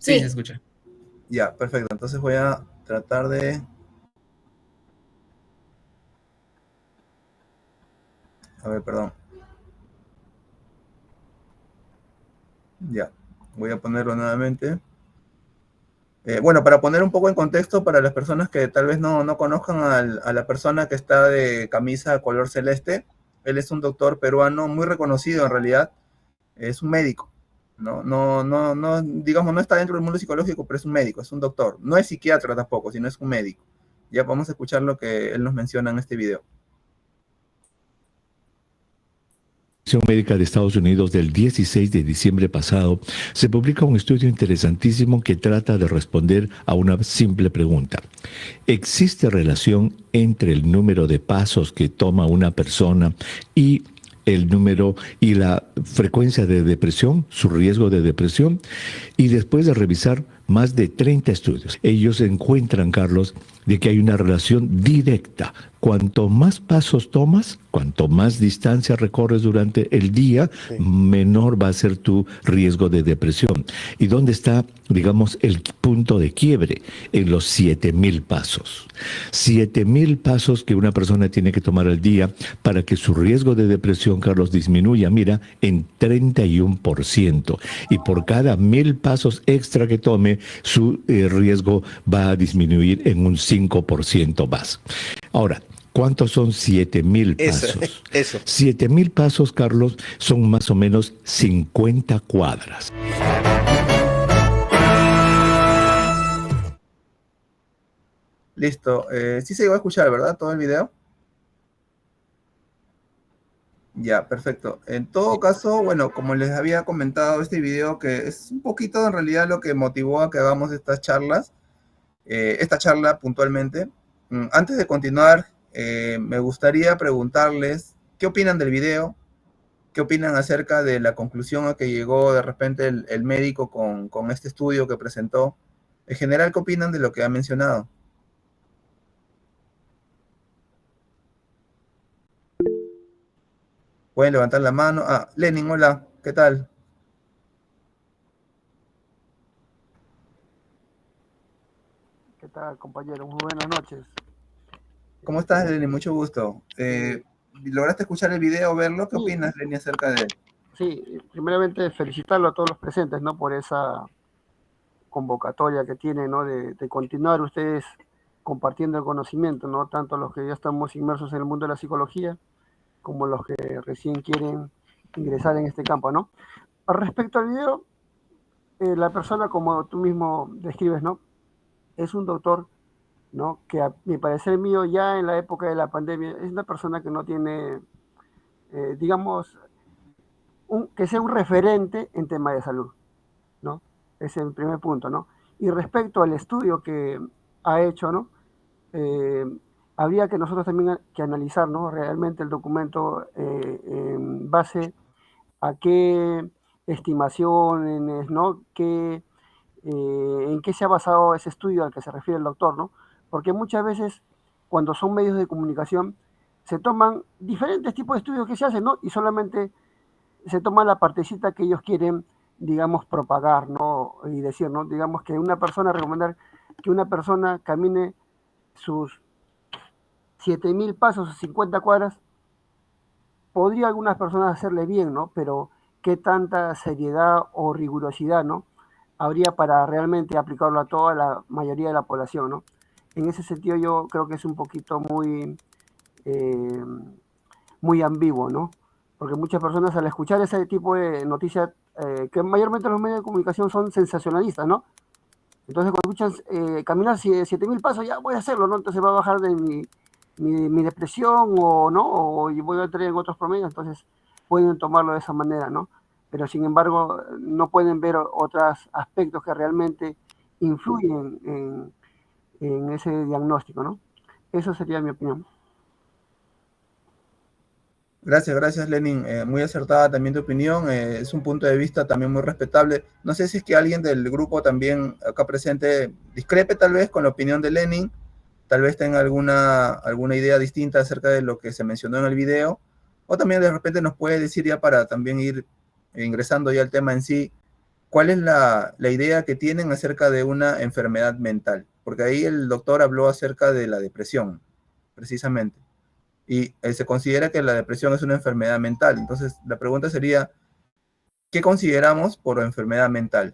Sí, se escucha. Ya, perfecto. Entonces voy a tratar de... A ver, perdón. Ya, voy a ponerlo nuevamente. Bueno, para poner un poco en contexto para las personas que tal vez no conozcan a la persona que está de camisa color celeste, él es un doctor peruano muy reconocido en realidad, es un médico, no, digamos, no está dentro del mundo psicológico, pero es un médico, es un doctor, no es psiquiatra tampoco, sino es un médico. Ya vamos a escuchar lo que él nos menciona en este video. Médica de Estados Unidos del 16 de diciembre pasado, se publica un estudio interesantísimo que trata de responder a una simple pregunta. ¿Existe relación entre el número de pasos que toma una persona y el número y la frecuencia de depresión, su riesgo de depresión? Y después de revisar más de 30 estudios, ellos encuentran, Carlos, de que hay una relación directa. Cuanto más pasos tomas, cuanto más distancia recorres durante el día, sí, menor va a ser tu riesgo de depresión. ¿Y dónde está, digamos, el punto de quiebre? En los 7,000 pasos. 7,000 pasos que una persona tiene que tomar al día para que su riesgo de depresión, Carlos, disminuya, mira, en 31%. Y por cada 1,000 pasos extra que tome, su riesgo va a disminuir en un 5% más. Ahora, ¿cuántos son 7,000 pasos? Eso. 7,000 pasos, Carlos, son más o menos 50 cuadras. Listo. Sí se llegó a escuchar, ¿verdad? Todo el video. Ya, perfecto. En todo caso, bueno, como les había comentado, este video que es un poquito en realidad lo que motivó a que hagamos estas charlas, esta charla puntualmente. Antes de continuar, me gustaría preguntarles qué opinan del video, qué opinan acerca de la conclusión a que llegó de repente el médico con este estudio que presentó. En general, ¿qué opinan de lo que ha mencionado? Pueden levantar la mano. Ah, Lenin, hola, ¿qué tal? ¿Qué tal, compañero? Muy buenas noches. ¿Cómo estás, Lenin? Mucho gusto. ¿Lograste escuchar el video, verlo? ¿Qué opinas, Lenin, acerca de él? Sí, primeramente felicitarlo a todos los presentes, ¿no? Por esa convocatoria que tienen, ¿no? De continuar ustedes compartiendo el conocimiento, ¿no? Tanto los que ya estamos inmersos en el mundo de la psicología, como los que recién quieren ingresar en este campo, ¿no? Respecto al video, la persona, como tú mismo describes, ¿no? Es un doctor, ¿no? Que a mi parecer mío, ya en la época de la pandemia, es una persona que no tiene, digamos, que sea un referente en tema de salud, ¿no? Ese es el primer punto, ¿no? Y respecto al estudio que ha hecho, ¿no? Habría que nosotros también que analizar, ¿no? Realmente el documento en base a qué estimaciones, ¿no? En qué se ha basado ese estudio al que se refiere el doctor, ¿no? Porque muchas veces cuando son medios de comunicación se toman diferentes tipos de estudios que se hacen, ¿no? Y solamente se toma la partecita que ellos quieren, digamos, propagar, ¿no? Y decir, ¿no? Digamos que una persona, recomendar que una persona camine sus 7,000 pasos o 50 cuadras, podría algunas personas hacerle bien, ¿no? Pero qué tanta seriedad o rigurosidad, ¿no? Habría para realmente aplicarlo a toda la mayoría de la población, ¿no? En ese sentido yo creo que es un poquito eh, muy ambiguo, ¿no? Porque muchas personas al escuchar ese tipo de noticias, que mayormente los medios de comunicación son sensacionalistas, ¿no? Entonces cuando escuchan caminar 7,000 pasos, ya voy a hacerlo, ¿no? Entonces va a bajar de mi depresión o no, o voy a entrar en otros promedios, entonces pueden tomarlo de esa manera, ¿no? Pero sin embargo no pueden ver otros aspectos que realmente influyen en ese diagnóstico, ¿no? Eso sería mi opinión. Gracias, Lenin. Muy acertada también tu opinión. Es un punto de vista también muy respetable. No sé si es que alguien del grupo también acá presente discrepe tal vez con la opinión de Lenin. Tal vez tenga alguna idea distinta acerca de lo que se mencionó en el video. O también de repente nos puede decir ya para también ir ingresando ya al tema en sí, ¿cuál es la idea que tienen acerca de una enfermedad mental? Porque ahí el doctor habló acerca de la depresión, precisamente. Y se considera que la depresión es una enfermedad mental. Entonces, la pregunta sería, ¿qué consideramos por enfermedad mental?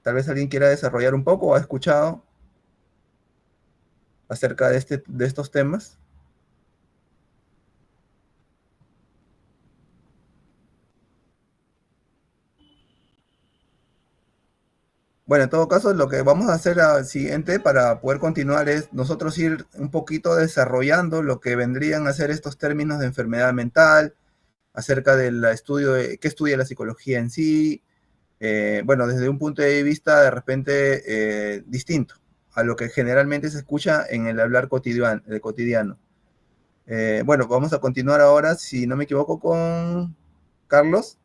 Tal vez alguien quiera desarrollar un poco o ha escuchado acerca de estos temas. Bueno, en todo caso, lo que vamos a hacer al siguiente para poder continuar es nosotros ir un poquito desarrollando lo que vendrían a ser estos términos de enfermedad mental, acerca del estudio de qué estudia la psicología en sí, bueno, desde un punto de vista de repente distinto a lo que generalmente se escucha en el hablar cotidiano. Bueno, vamos a continuar ahora, si no me equivoco, con Carlos.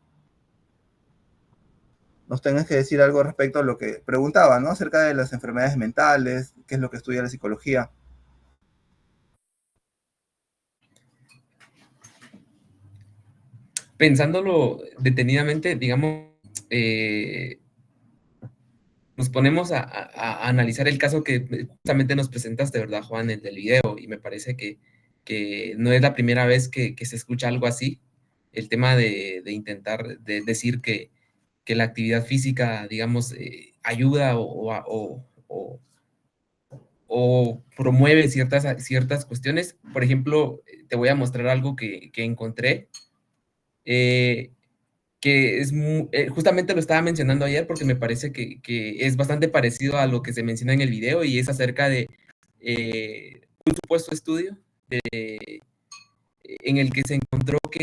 Nos tengas que decir algo respecto a lo que preguntaba, ¿no? Acerca de las enfermedades mentales, qué es lo que estudia la psicología. Pensándolo detenidamente, digamos, eh, nos ponemos a analizar el caso que justamente nos presentaste, ¿verdad, Juan? El del video, y me parece que no es la primera vez que se escucha algo así. El tema de intentar de decir que la actividad física, digamos, ayuda o promueve ciertas cuestiones. Por ejemplo, te voy a mostrar algo que encontré. Eh, que es justamente lo estaba mencionando ayer porque me parece que es bastante parecido a lo que se menciona en el video y es acerca de un supuesto estudio en el que se encontró que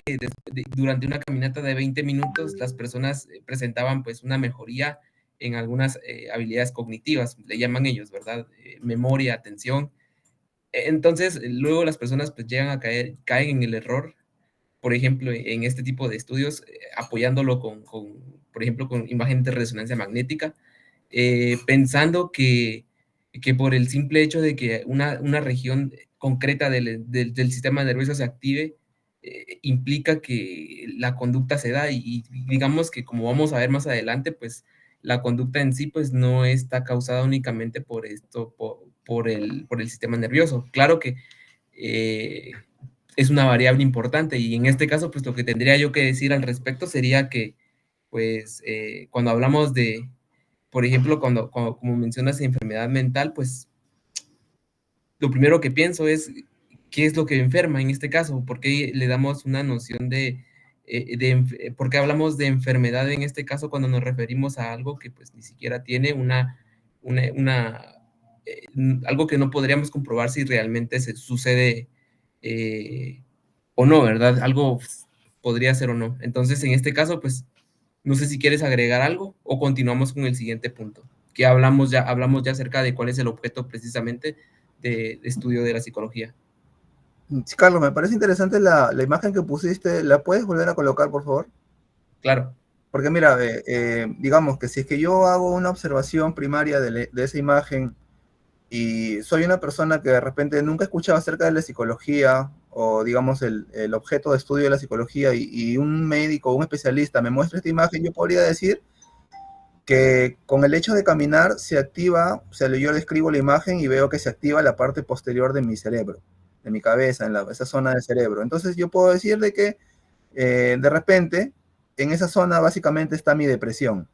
durante una caminata de 20 minutos las personas presentaban pues una mejoría en algunas habilidades cognitivas, le llaman ellos, ¿verdad? Memoria, atención. Entonces, luego las personas pues llegan a caen en el error por ejemplo, en este tipo de estudios, apoyándolo por ejemplo, con imágenes de resonancia magnética, pensando que por el simple hecho de que una región concreta del sistema nervioso se active, implica que la conducta se da y digamos que como vamos a ver más adelante, pues la conducta en sí pues no está causada únicamente por esto, por el sistema nervioso. Claro que es una variable importante y en este caso, pues lo que tendría yo que decir al respecto sería que, pues, cuando hablamos de, por ejemplo, como mencionas enfermedad mental, pues lo primero que pienso es qué es lo que enferma en este caso, por qué le damos una noción por qué hablamos de enfermedad en este caso cuando nos referimos a algo que pues ni siquiera tiene una algo que no podríamos comprobar si realmente se sucede o no, ¿verdad? Algo podría ser o no. Entonces, en este caso, pues, no sé si quieres agregar algo o continuamos con el siguiente punto, que hablamos ya acerca de cuál es el objeto precisamente de estudio de la psicología. Sí, Carlos, me parece interesante la imagen que pusiste. ¿La puedes volver a colocar, por favor? Claro. Porque mira, digamos que si es que yo hago una observación primaria de esa imagen y soy una persona que de repente nunca he escuchado acerca de la psicología o digamos el objeto de estudio de la psicología y un médico o un especialista me muestra esta imagen, yo podría decir que con el hecho de caminar se activa, o sea, yo describo la imagen y veo que se activa la parte posterior de mi cerebro, de mi cabeza, esa zona del cerebro. Entonces yo puedo decir de que de repente en esa zona básicamente está mi depresión.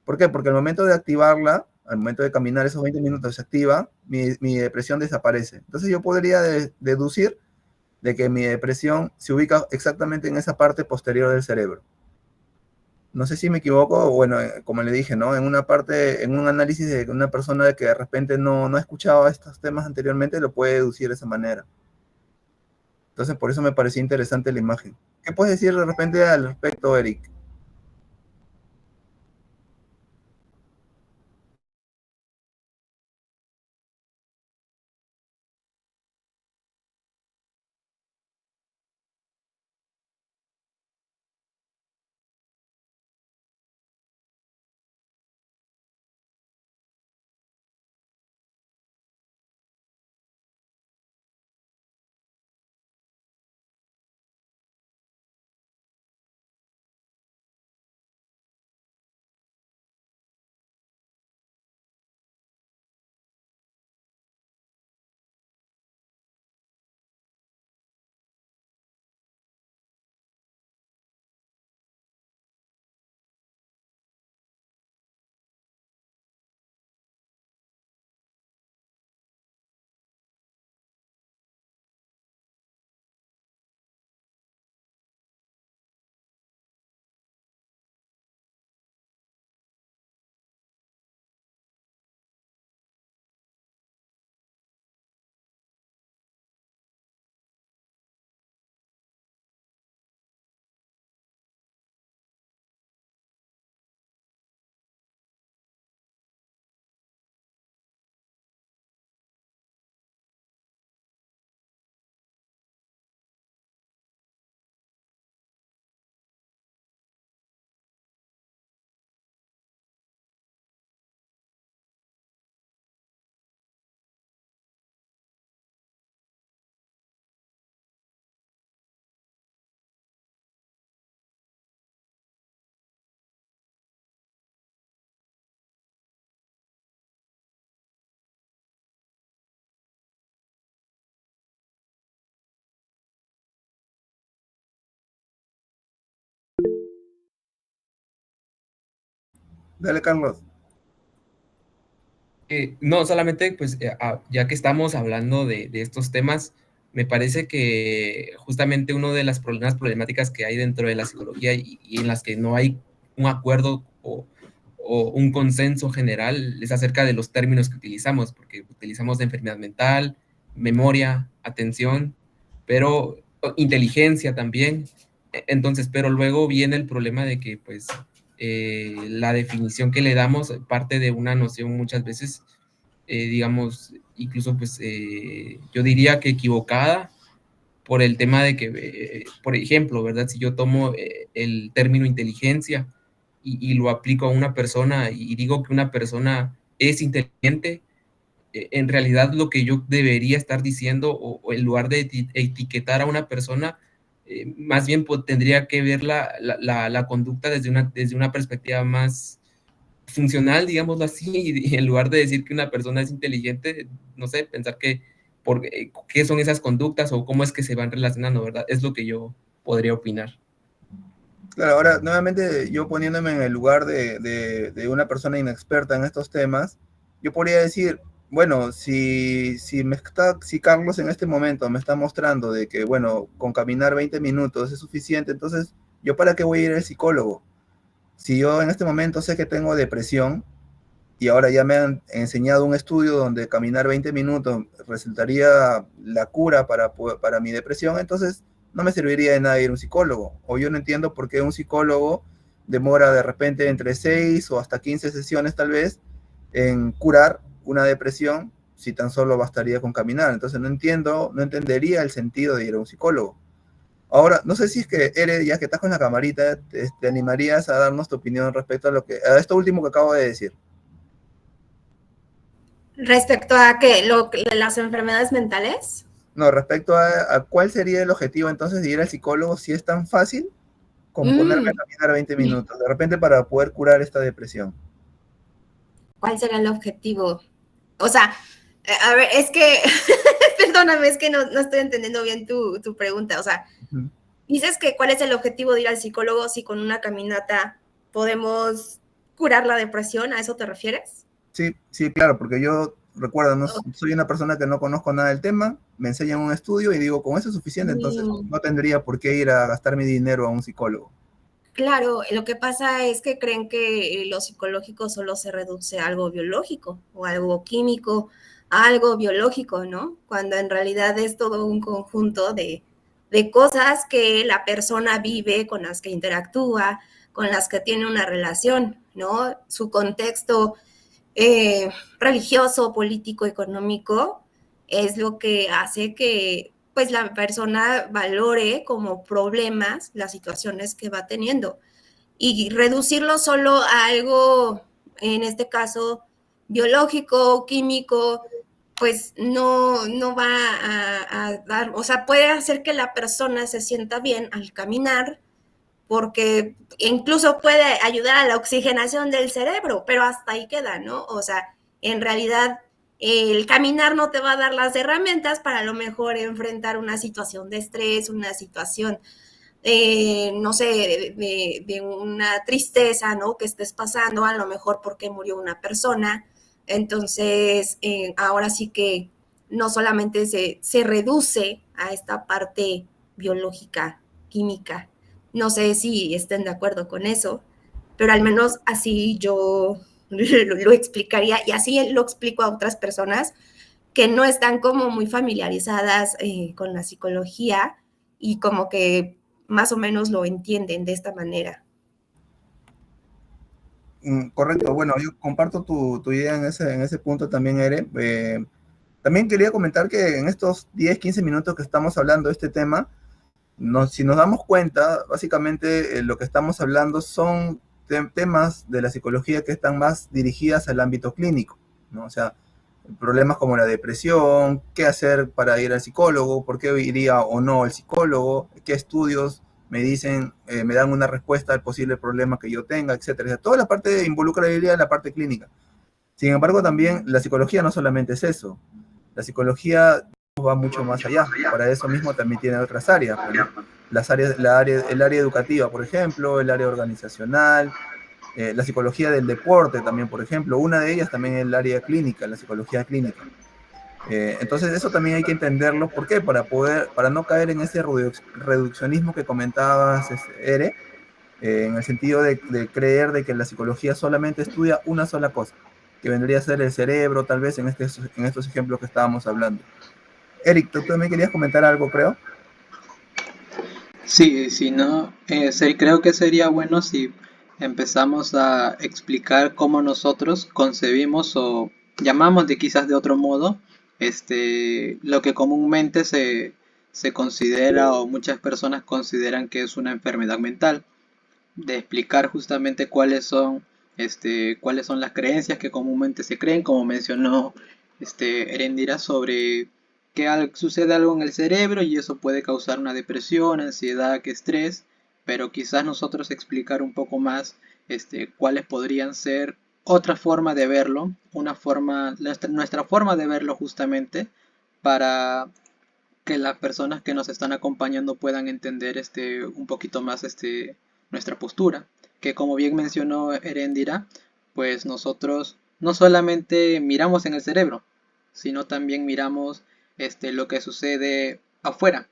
¿Por qué? Porque al momento de activarla, al momento de caminar esos 20 minutos se activa, mi depresión desaparece. Entonces yo podría deducir de que mi depresión se ubica exactamente en esa parte posterior del cerebro. No sé si me equivoco, bueno, como le dije, ¿no? En una parte, en un análisis de una persona que de repente no ha escuchado estos temas anteriormente, lo puede deducir de esa manera. Entonces, por eso me pareció interesante la imagen. ¿Qué puedes decir de repente al respecto, Eric? Dale, Carlos. No, solamente pues ya que estamos hablando de estos temas, me parece que justamente una de las problemáticas que hay dentro de la psicología y en las que no hay un acuerdo o un consenso general es acerca de los términos que utilizamos, porque utilizamos enfermedad mental, memoria, atención, pero inteligencia también. Entonces, pero luego viene el problema de que pues la definición que le damos parte de una noción muchas veces, digamos, incluso pues yo diría que equivocada por el tema de que, por ejemplo, ¿verdad? Si yo tomo el término inteligencia y lo aplico a una persona y digo que una persona es inteligente, en realidad lo que yo debería estar diciendo o en lugar de etiquetar a una persona, más bien tendría que ver la conducta desde una perspectiva más funcional, digámoslo así, y en lugar de decir que una persona es inteligente, no sé, pensar qué son esas conductas o cómo es que se van relacionando, ¿verdad? Es lo que yo podría opinar. Claro, ahora nuevamente yo poniéndome en el lugar de una persona inexperta en estos temas, yo podría decir, bueno, si Carlos en este momento me está mostrando de que, bueno, con caminar 20 minutos es suficiente, entonces, ¿yo para qué voy a ir al psicólogo? Si yo en este momento sé que tengo depresión y ahora ya me han enseñado un estudio donde caminar 20 minutos resultaría la cura para mi depresión, entonces no me serviría de nada ir a un psicólogo. O yo no entiendo por qué un psicólogo demora de repente entre 6 o hasta 15 sesiones tal vez en curar una depresión si tan solo bastaría con caminar. Entonces no entendería el sentido de ir a un psicólogo. Ahora, no sé si es que eres, ya que estás con la camarita, te animarías a darnos tu opinión respecto a esto último que acabo de decir. Respecto a que las enfermedades mentales. No, respecto a cuál sería el objetivo entonces de ir al psicólogo si es tan fácil como ponerme a caminar 20 minutos, de repente para poder curar esta depresión. ¿Cuál será el objetivo? O sea, a ver, es que, perdóname, es que no estoy entendiendo bien tu pregunta. O sea, dices que cuál es el objetivo de ir al psicólogo si con una caminata podemos curar la depresión, ¿a eso te refieres? Sí, sí, claro, porque yo recuerdo, no soy una persona que no conozco nada del tema, me enseñan un estudio y digo, con eso es suficiente, entonces no tendría por qué ir a gastar mi dinero a un psicólogo. Claro, lo que pasa es que creen que lo psicológico solo se reduce a algo biológico o algo químico, a algo biológico, ¿no? Cuando en realidad es todo un conjunto de cosas que la persona vive, con las que interactúa, con las que tiene una relación, ¿no? Su contexto religioso, político, económico, es lo que hace que pues la persona valore como problemas las situaciones que va teniendo y reducirlo solo a algo, en este caso, biológico, químico, pues no va a dar, o sea, puede hacer que la persona se sienta bien al caminar, porque incluso puede ayudar a la oxigenación del cerebro, pero hasta ahí queda, ¿no? O sea, en realidad el caminar no te va a dar las herramientas para a lo mejor enfrentar una situación de estrés, una situación, no sé, de una tristeza, ¿no? Que estés pasando, a lo mejor porque murió una persona. Entonces, ahora sí que no solamente se reduce a esta parte biológica, química. No sé si estén de acuerdo con eso, pero al menos así yo lo explicaría y así lo explico a otras personas que no están como muy familiarizadas con la psicología y como que más o menos lo entienden de esta manera. Correcto, bueno, yo comparto tu idea en ese punto también, Ere. También quería comentar que en estos 10, 15 minutos que estamos hablando de este tema, si nos damos cuenta, básicamente lo que estamos hablando son temas de la psicología que están más dirigidas al ámbito clínico, ¿no? O sea, problemas como la depresión, qué hacer para ir al psicólogo, por qué iría o no al psicólogo, qué estudios me dicen, me dan una respuesta al posible problema que yo tenga, etcétera. O sea, toda la parte involucrabilidad en la parte clínica. Sin embargo, también la psicología no solamente es eso. La psicología va mucho más allá. Para eso mismo también tiene otras áreas, ¿no? El área educativa, por ejemplo, el área organizacional, la psicología del deporte también, por ejemplo. Una de ellas también es el área clínica, la psicología clínica. Entonces eso también hay que entenderlo. ¿Por qué? Para no caer en ese reduccionismo que comentabas, Ere, en el sentido de creer de que la psicología solamente estudia una sola cosa, que vendría a ser el cerebro, tal vez en estos ejemplos que estábamos hablando. Eric, tú también querías comentar algo, creo. Sí, sí, no, creo que sería bueno si empezamos a explicar cómo nosotros concebimos o llamamos de quizás de otro modo, lo que comúnmente se considera o muchas personas consideran que es una enfermedad mental, de explicar justamente cuáles son las creencias que comúnmente se creen, como mencionó Erendira, sobre que sucede algo en el cerebro y eso puede causar una depresión, ansiedad, estrés, pero quizás nosotros explicar un poco más cuáles podrían ser otra forma de verlo, nuestra forma de verlo justamente, para que las personas que nos están acompañando puedan entender un poquito más nuestra postura, que como bien mencionó Erendira, pues nosotros no solamente miramos en el cerebro, sino también miramos lo que sucede afuera,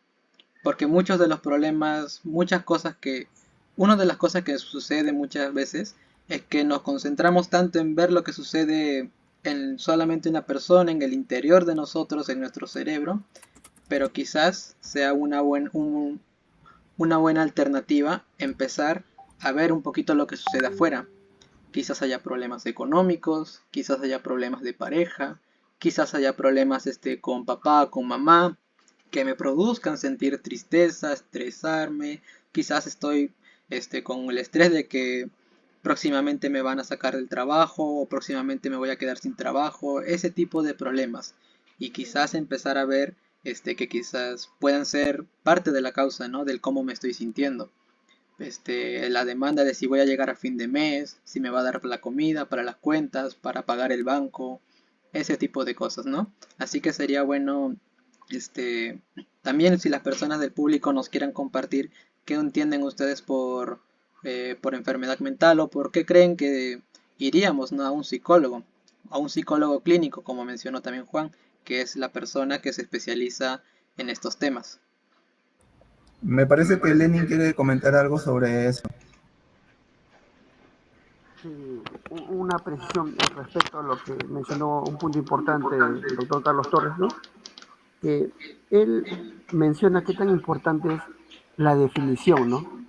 porque muchos de los problemas, una de las cosas que sucede muchas veces es que nos concentramos tanto en ver lo que sucede en solamente una persona, en el interior de nosotros, en nuestro cerebro, pero quizás sea una buena alternativa empezar a ver un poquito lo que sucede afuera. Quizás haya problemas económicos, quizás haya problemas de pareja, quizás haya problemas con papá, con mamá, que me produzcan sentir tristeza, estresarme. Quizás estoy con el estrés de que próximamente me van a sacar del trabajo o próximamente me voy a quedar sin trabajo, ese tipo de problemas. Y quizás empezar a ver que quizás puedan ser parte de la causa, ¿no? Del cómo me estoy sintiendo. La demanda de si voy a llegar a fin de mes, si me va a dar la comida para las cuentas, para pagar el banco, ese tipo de cosas, ¿no? Así que sería bueno, también si las personas del público nos quieran compartir qué entienden ustedes por enfermedad mental o por qué creen que iríamos, ¿no? a un psicólogo clínico, como mencionó también Juan, que es la persona que se especializa en estos temas. Me parece que Lenin quiere comentar algo sobre eso. Sí, una precisión respecto a lo que mencionó un punto importante el doctor Carlos Torres, ¿no? Que él menciona qué tan importante es la definición, ¿no?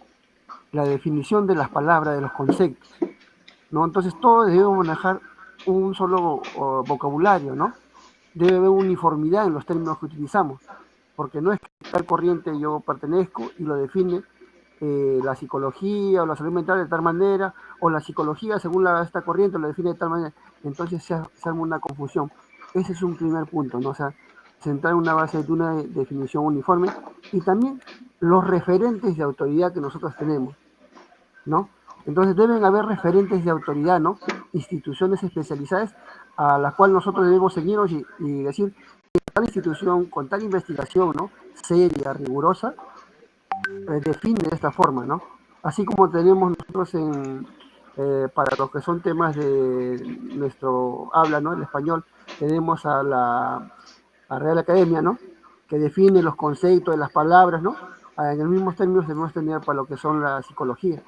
La definición de las palabras, de los conceptos, ¿no? Entonces todos debemos manejar un solo vocabulario, ¿no? Debe haber uniformidad en los términos que utilizamos, porque no es que tal corriente yo pertenezco y lo define la psicología o la salud mental de tal manera, o la psicología según esta corriente lo define de tal manera, entonces se arma una confusión. Ese es un primer punto, ¿no? O sea, centrar una base de una definición uniforme y también los referentes de autoridad que nosotros tenemos, ¿no? Entonces deben haber referentes de autoridad, ¿no? Instituciones especializadas a las cuales nosotros debemos seguirnos y decir que tal institución con tal investigación, ¿no? Seria, rigurosa, define de esta forma, ¿no? Así como tenemos nosotros para los que son temas de nuestro habla, ¿no? El español, tenemos a la Real Academia, ¿no? Que define los conceptos de las palabras, ¿no? En los mismos términos debemos tener para lo que son la psicología,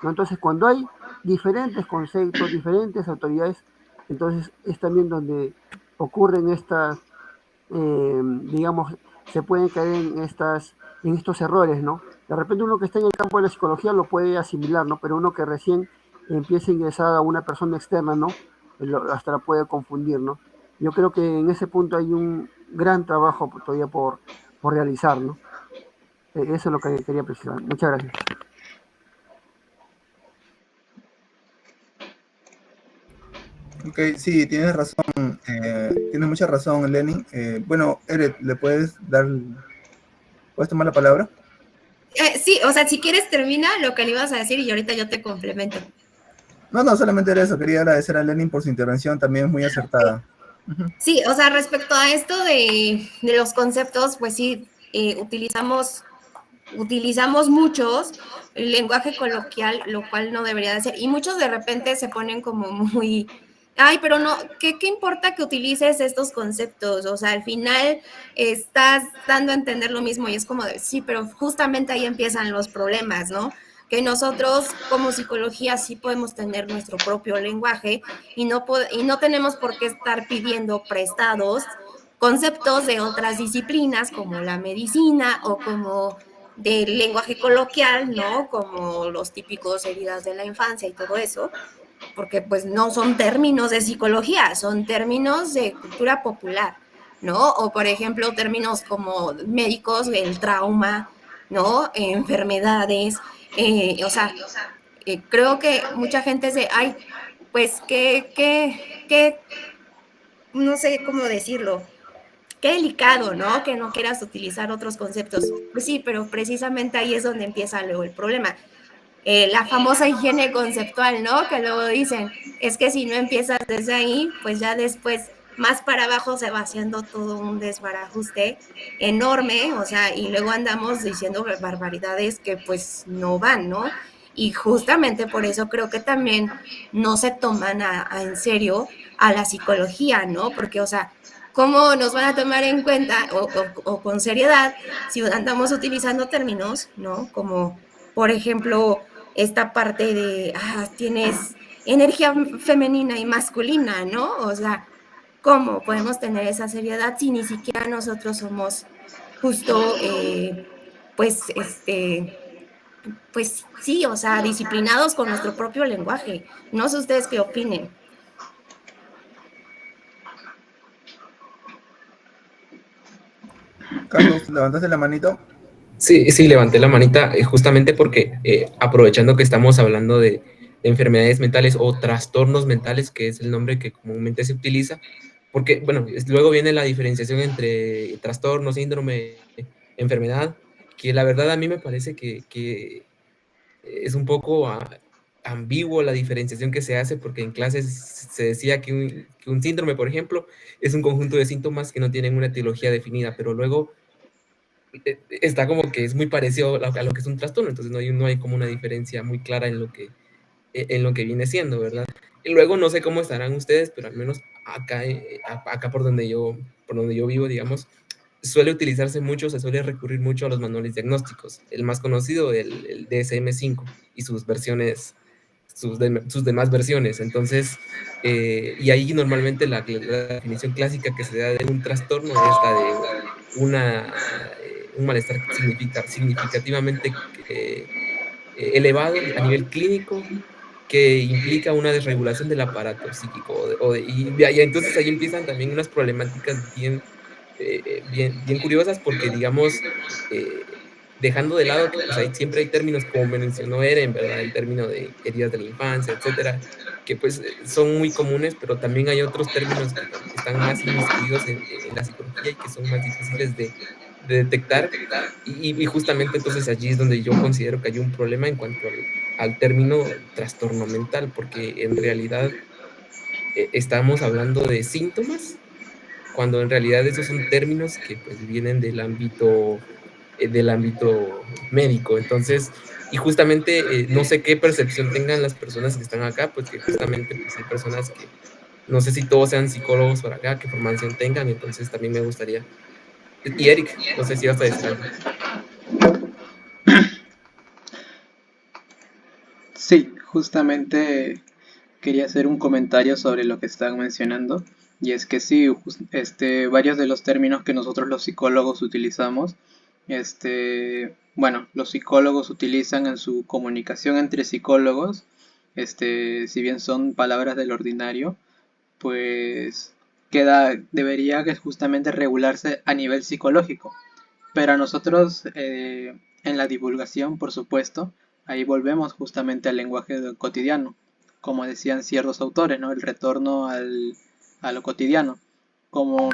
¿no? Entonces, cuando hay diferentes conceptos, diferentes autoridades, entonces es también donde ocurren estas, digamos, se pueden caer en estos errores, ¿no? De repente uno que está en el campo de la psicología lo puede asimilar, ¿no? Pero uno que recién empieza a ingresar a una persona externa, ¿no? Hasta la puede confundir, ¿no? Yo creo que en ese punto hay un gran trabajo todavía por realizar, ¿no? Eso es lo que quería precisar. Muchas gracias. Ok, sí, tienes razón, tienes mucha razón, Lenin. Bueno, Eret, puedes tomar la palabra? Sí, o sea, si quieres termina lo que le ibas a decir y ahorita yo te complemento. No, solamente era eso. Quería agradecer a Lenin por su intervención, también es muy acertada. Sí, o sea, respecto a esto de los conceptos, pues sí, utilizamos utilizamos muchos el lenguaje coloquial, lo cual no debería de ser. Y muchos de repente se ponen como muy, ay, pero no, ¿qué importa que utilices estos conceptos? O sea, al final estás dando a entender lo mismo y es como de, sí, pero justamente ahí empiezan los problemas, ¿no? Que nosotros como psicología sí podemos tener nuestro propio lenguaje y no tenemos por qué estar pidiendo prestados conceptos de otras disciplinas como la medicina o como del lenguaje coloquial, ¿no? Como los típicos heridas de la infancia y todo eso, porque pues no son términos de psicología, son términos de cultura popular, ¿no? O por ejemplo, términos como médicos, el trauma, ¿no? Enfermedades, o sea, creo que mucha gente se, ay, pues no sé cómo decirlo, qué delicado, ¿no? Que no quieras utilizar otros conceptos. Pues sí, pero precisamente ahí es donde empieza luego el problema. La famosa higiene conceptual, ¿no? Que luego dicen, es que si no empiezas desde ahí, pues ya después más para abajo se va haciendo todo un desbarajuste enorme, o sea, y luego andamos diciendo barbaridades que pues no van, ¿no? Y justamente por eso creo que también no se toman en serio a la psicología, ¿no? Porque, o sea, ¿cómo nos van a tomar en cuenta o con seriedad si andamos utilizando términos, ¿no? Como, por ejemplo, esta parte de, tienes energía femenina y masculina, ¿no? O sea, ¿cómo podemos tener esa seriedad si ni siquiera nosotros somos justo, pues, pues sí, o sea, disciplinados con nuestro propio lenguaje? No sé ustedes qué opinen. Carlos, ¿levantaste la manito? Sí, sí, levanté la manita justamente porque aprovechando que estamos hablando de enfermedades mentales o trastornos mentales, que es el nombre que comúnmente se utiliza, porque, bueno, luego viene la diferenciación entre trastorno, síndrome, enfermedad, que la verdad a mí me parece que es un poco ambiguo la diferenciación que se hace, porque en clases se decía que un síndrome, por ejemplo, es un conjunto de síntomas que no tienen una etiología definida, pero luego está como que es muy parecido a lo que es un trastorno, entonces no hay como una diferencia muy clara en lo que viene siendo, ¿verdad? Y luego no sé cómo estarán ustedes, pero al menos acá por donde yo vivo, digamos, suele utilizarse mucho, se suele recurrir mucho a los manuales diagnósticos. El más conocido, el DSM-5 y sus versiones, sus demás versiones. Entonces, y ahí normalmente la definición clásica que se da de un trastorno es la de un malestar significativamente elevado a nivel clínico que implica una desregulación del aparato psíquico. Y entonces ahí empiezan también unas problemáticas bien curiosas porque, digamos, dejando de lado que pues, siempre hay términos, como me mencionó Eren, ¿verdad? El término de heridas de la infancia, etcétera, que pues son muy comunes, pero también hay otros términos que están más inmiscuidos en la psicología y que son más difíciles de detectar. Y justamente entonces allí es donde yo considero que hay un problema en cuanto al término trastorno mental, porque en realidad estamos hablando de síntomas, cuando en realidad esos son términos que pues vienen del ámbito médico. Entonces, y justamente no sé qué percepción tengan las personas que están acá, pues que justamente pues hay personas que no sé si todos sean psicólogos por acá, qué formación tengan, entonces también me gustaría. Y Eric, no sé si vas a decir algo. Sí, justamente quería hacer un comentario sobre lo que están mencionando. Y es que sí, varios de los términos que nosotros los psicólogos utilizamos, bueno, los psicólogos utilizan en su comunicación entre psicólogos, si bien son palabras del ordinario, pues debería que justamente regularse a nivel psicológico. Pero a nosotros, en la divulgación, por supuesto, ahí volvemos justamente al lenguaje cotidiano, como decían ciertos autores, ¿no? El retorno a lo cotidiano, como,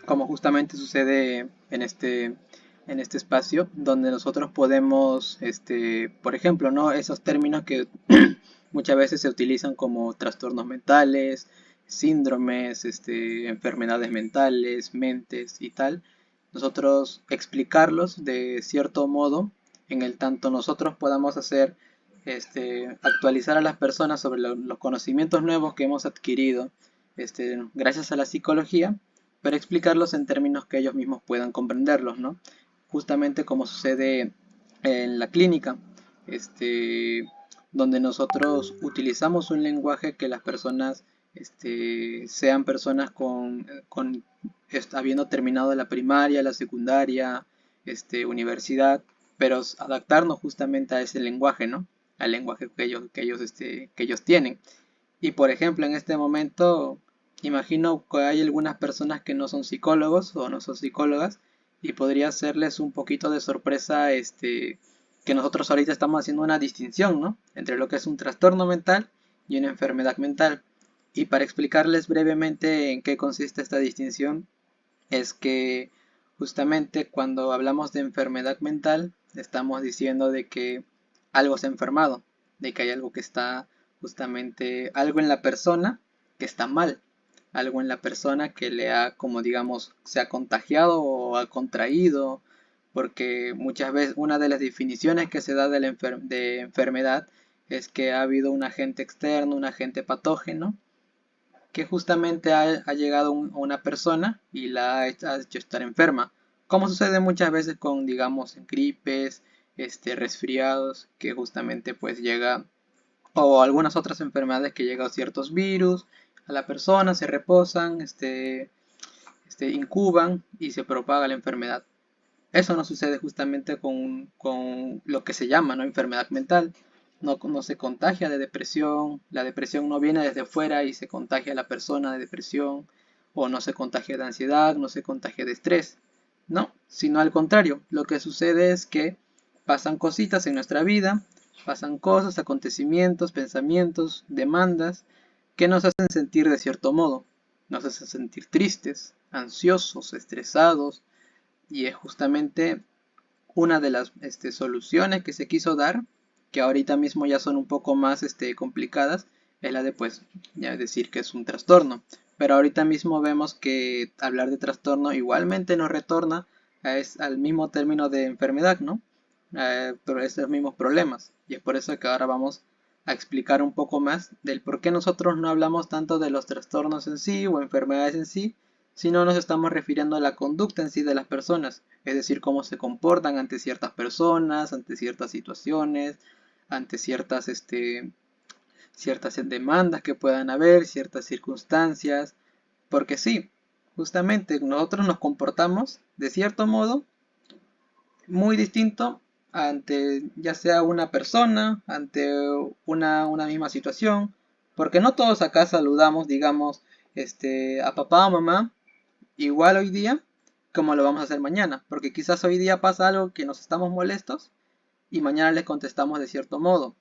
como justamente sucede en este espacio, donde nosotros podemos, por ejemplo, ¿no? Esos términos que muchas veces se utilizan como trastornos mentales, síndromes, enfermedades mentales, mentes y tal, nosotros explicarlos de cierto modo en el tanto nosotros podamos hacer actualizar a las personas sobre los conocimientos nuevos que hemos adquirido gracias a la psicología, pero explicarlos en términos que ellos mismos puedan comprenderlos, ¿no? Justamente como sucede en la clínica, donde nosotros utilizamos un lenguaje que las personas sean personas habiendo terminado la primaria, la secundaria, universidad, pero adaptarnos justamente a ese lenguaje, ¿no? Al lenguaje que ellos tienen. Y por ejemplo, en este momento, imagino que hay algunas personas que no son psicólogos o no son psicólogas, y podría hacerles un poquito de sorpresa que nosotros ahorita estamos haciendo una distinción, ¿no? Entre lo que es un trastorno mental y una enfermedad mental. Y para explicarles brevemente en qué consiste esta distinción, es que justamente cuando hablamos de enfermedad mental, estamos diciendo de que algo se ha enfermado, de que hay algo que está justamente, algo en la persona que está mal, algo en la persona que le ha, como digamos, se ha contagiado o ha contraído, porque muchas veces una de las definiciones que se da de enfermedad es que ha habido un agente externo, un agente patógeno, que justamente ha llegado a una persona y la ha hecho estar enferma, como sucede muchas veces con, digamos, gripes, resfriados, que justamente pues llega, o algunas otras enfermedades que llegan ciertos virus a la persona, se reposan, incuban y se propaga la enfermedad. Eso no sucede justamente con lo que se llama, ¿no?, enfermedad mental. No se contagia de depresión, la depresión no viene desde fuera y se contagia a la persona de depresión, o no se contagia de ansiedad, no se contagia de estrés, no, sino al contrario, lo que sucede es que pasan cositas en nuestra vida, pasan cosas, acontecimientos, pensamientos, demandas, que nos hacen sentir de cierto modo, nos hacen sentir tristes, ansiosos, estresados, y es justamente una de las soluciones que se quiso dar, que ahorita mismo ya son un poco más complicadas, es la de pues ya decir que es un trastorno. Pero ahorita mismo vemos que hablar de trastorno igualmente nos retorna al mismo término de enfermedad, ¿no? Pero esos mismos problemas. Y es por eso que ahora vamos a explicar un poco más del por qué nosotros no hablamos tanto de los trastornos en sí o enfermedades en sí, sino nos estamos refiriendo a la conducta en sí de las personas, es decir, cómo se comportan ante ciertas personas, ante ciertas situaciones, ante ciertas demandas que puedan haber, ciertas circunstancias, porque sí, justamente nosotros nos comportamos de cierto modo muy distinto ante ya sea una persona, ante una misma situación, porque no todos acá saludamos, digamos, a papá o mamá igual hoy día como lo vamos a hacer mañana, porque quizás hoy día pasa algo que nos estamos molestos y mañana les contestamos de cierto modo.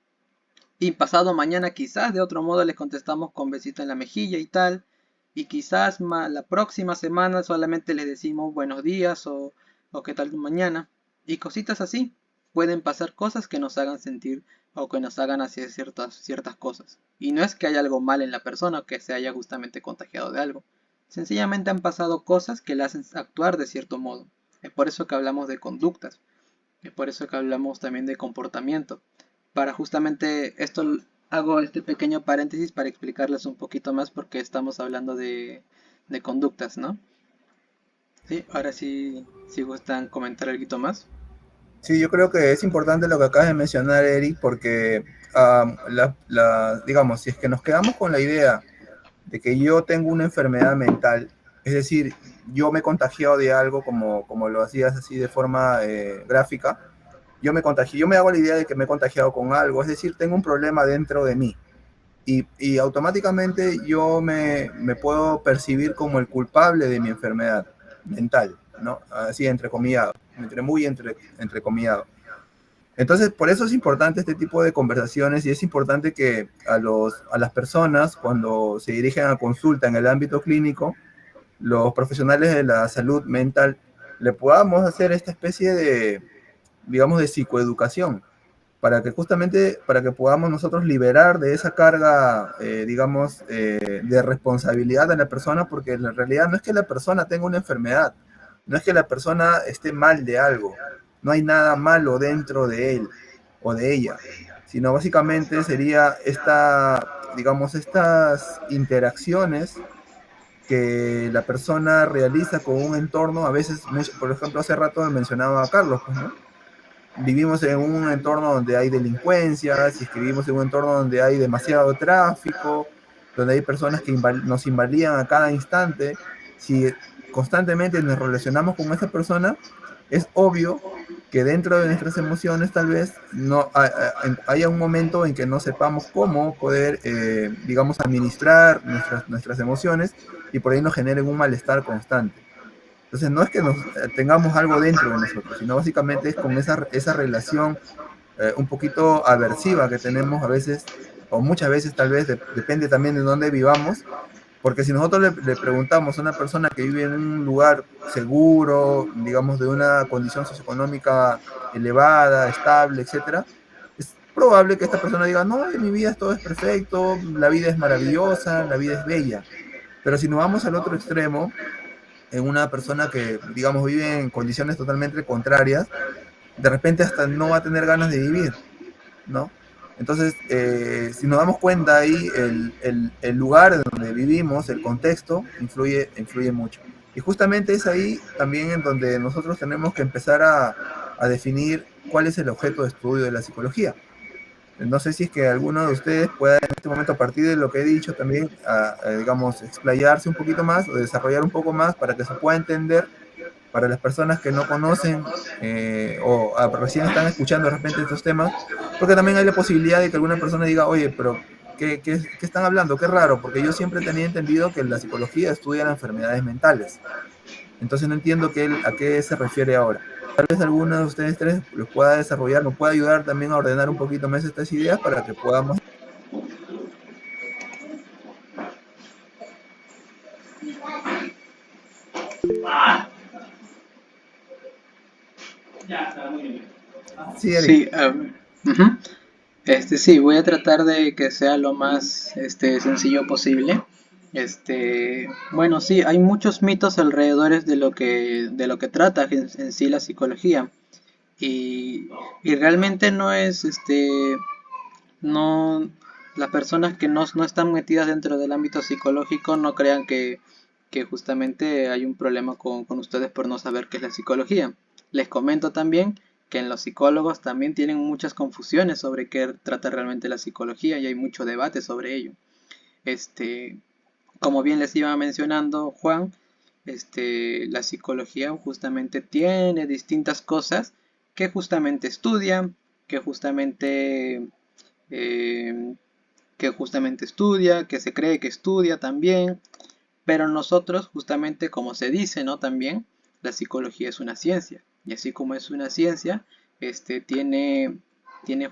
Y pasado mañana quizás de otro modo les contestamos con besito en la mejilla y tal. Y quizás la próxima semana solamente les decimos buenos días o qué tal mañana. Y cositas así. Pueden pasar cosas que nos hagan sentir o que nos hagan hacer ciertas cosas. Y no es que haya algo mal en la persona o que se haya justamente contagiado de algo. Sencillamente han pasado cosas que le hacen actuar de cierto modo. Es por eso que hablamos de conductas. Es por eso que hablamos también de comportamiento. Para justamente esto hago este pequeño paréntesis para explicarles un poquito más porque estamos hablando de conductas, ¿no? Sí, ahora sí, si gustan comentar algo más. Sí, yo creo que es importante lo que acabas de mencionar, Eric, porque digamos, si es que nos quedamos con la idea de que yo tengo una enfermedad mental, es decir, yo me he contagiado de algo como lo hacías así de forma gráfica, yo me hago la idea de que me he contagiado con algo, es decir, tengo un problema dentro de mí y automáticamente yo me puedo percibir como el culpable de mi enfermedad mental, ¿no? Así entrecomillado, entrecomillado. Entonces, por eso es importante este tipo de conversaciones y es importante que a las personas, cuando se dirigen a consulta en el ámbito clínico, los profesionales de la salud mental, le podamos hacer esta especie de, digamos, de psicoeducación, para que podamos nosotros liberar de esa carga, digamos, de responsabilidad de la persona, porque en realidad no es que la persona tenga una enfermedad, no es que la persona esté mal de algo, no hay nada malo dentro de él o de ella, sino básicamente sería digamos, estas interacciones que la persona realiza con un entorno, a veces, por ejemplo, hace rato mencionaba a Carlos, pues, ¿no? Vivimos en un entorno donde hay delincuencia, si es que vivimos en un entorno donde hay demasiado tráfico, donde hay personas que nos invalidan a cada instante, si constantemente nos relacionamos con esa persona, es obvio que dentro de nuestras emociones tal vez no haya un momento en que no sepamos cómo poder, digamos, administrar nuestras emociones y por ahí nos generen un malestar constante. Entonces no es que tengamos algo dentro de nosotros, sino básicamente es con esa relación un poquito aversiva que tenemos a veces, o muchas veces tal vez, depende también de dónde vivamos, porque si nosotros le preguntamos a una persona que vive en un lugar seguro, digamos de una condición socioeconómica elevada, estable, etcétera, es probable que esta persona diga, no, en mi vida todo es perfecto, la vida es maravillosa, la vida es bella. Pero si nos vamos al otro extremo, en una persona que, digamos, vive en condiciones totalmente contrarias, de repente hasta no va a tener ganas de vivir, ¿no? Entonces, si nos damos cuenta ahí, el lugar donde vivimos, el contexto, influye mucho. Y justamente es ahí también en donde nosotros tenemos que empezar a definir cuál es el objeto de estudio de la psicología. No sé si es que alguno de ustedes pueda en este momento, a partir de lo que he dicho, también, digamos, explayarse un poquito más o desarrollar un poco más para que se pueda entender para las personas que no conocen recién están escuchando de repente estos temas, porque también hay la posibilidad de que alguna persona diga, oye, pero ¿qué están hablando? Qué raro, porque yo siempre tenía entendido que la psicología estudia las enfermedades mentales. Entonces no entiendo a qué se refiere ahora. Tal vez alguno de ustedes tres los pueda desarrollar, nos pueda ayudar también a ordenar un poquito más estas ideas para que podamos... Sí, Eric. Sí, ujú. Sí, voy a tratar de que sea lo más sencillo posible. Bueno, sí, hay muchos mitos alrededor de lo que trata en sí la psicología. Y realmente no es, no, las personas que no están metidas dentro del ámbito psicológico no crean que justamente hay un problema con ustedes por no saber qué es la psicología. Les comento también que en los psicólogos también tienen muchas confusiones sobre qué trata realmente la psicología y hay mucho debate sobre ello. Este, como bien les iba mencionando Juan, la psicología justamente tiene distintas cosas que justamente estudia, que justamente eh, que se cree que estudia también, pero nosotros justamente como se dice, ¿no? También la psicología es una ciencia y así como es una ciencia, tiene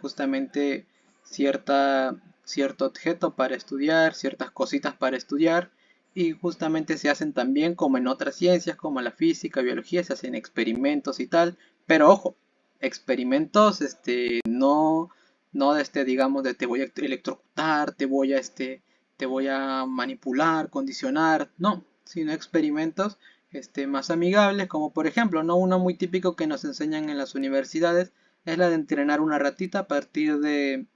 justamente cierto objeto para estudiar, ciertas cositas para estudiar y justamente se hacen también como en otras ciencias como la física, biología, se hacen experimentos y tal, pero ojo, experimentos no digamos de te voy a electrocutar, te voy a manipular, condicionar, no, sino experimentos más amigables, como por ejemplo, ¿no? Uno muy típico que nos enseñan en las universidades es la de entrenar una ratita a partir de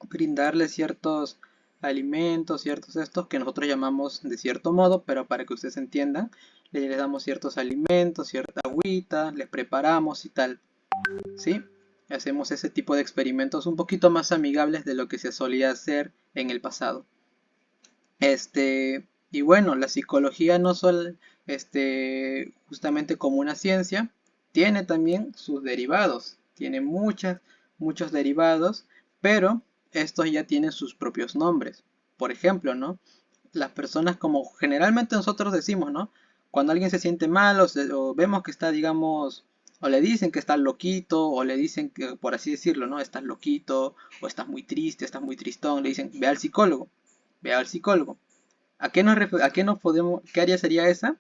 brindarle ciertos alimentos, ciertos estos que nosotros llamamos de cierto modo, pero para que ustedes entiendan, les damos ciertos alimentos, cierta agüita, les preparamos y tal, ¿sí? Hacemos ese tipo de experimentos un poquito más amigables de lo que se solía hacer en el pasado. Y bueno, la psicología no solo, justamente como una ciencia, tiene también sus derivados, tiene muchos derivados, pero estos ya tienen sus propios nombres. Por ejemplo, ¿no? Las personas como generalmente nosotros decimos, ¿no? Cuando alguien se siente mal o vemos que está, digamos, o le dicen que está loquito, o le dicen que, por así decirlo, ¿no? Estás loquito, o estás muy triste, estás muy tristón, le dicen, ve al psicólogo, ve al psicólogo. ¿Qué área sería esa?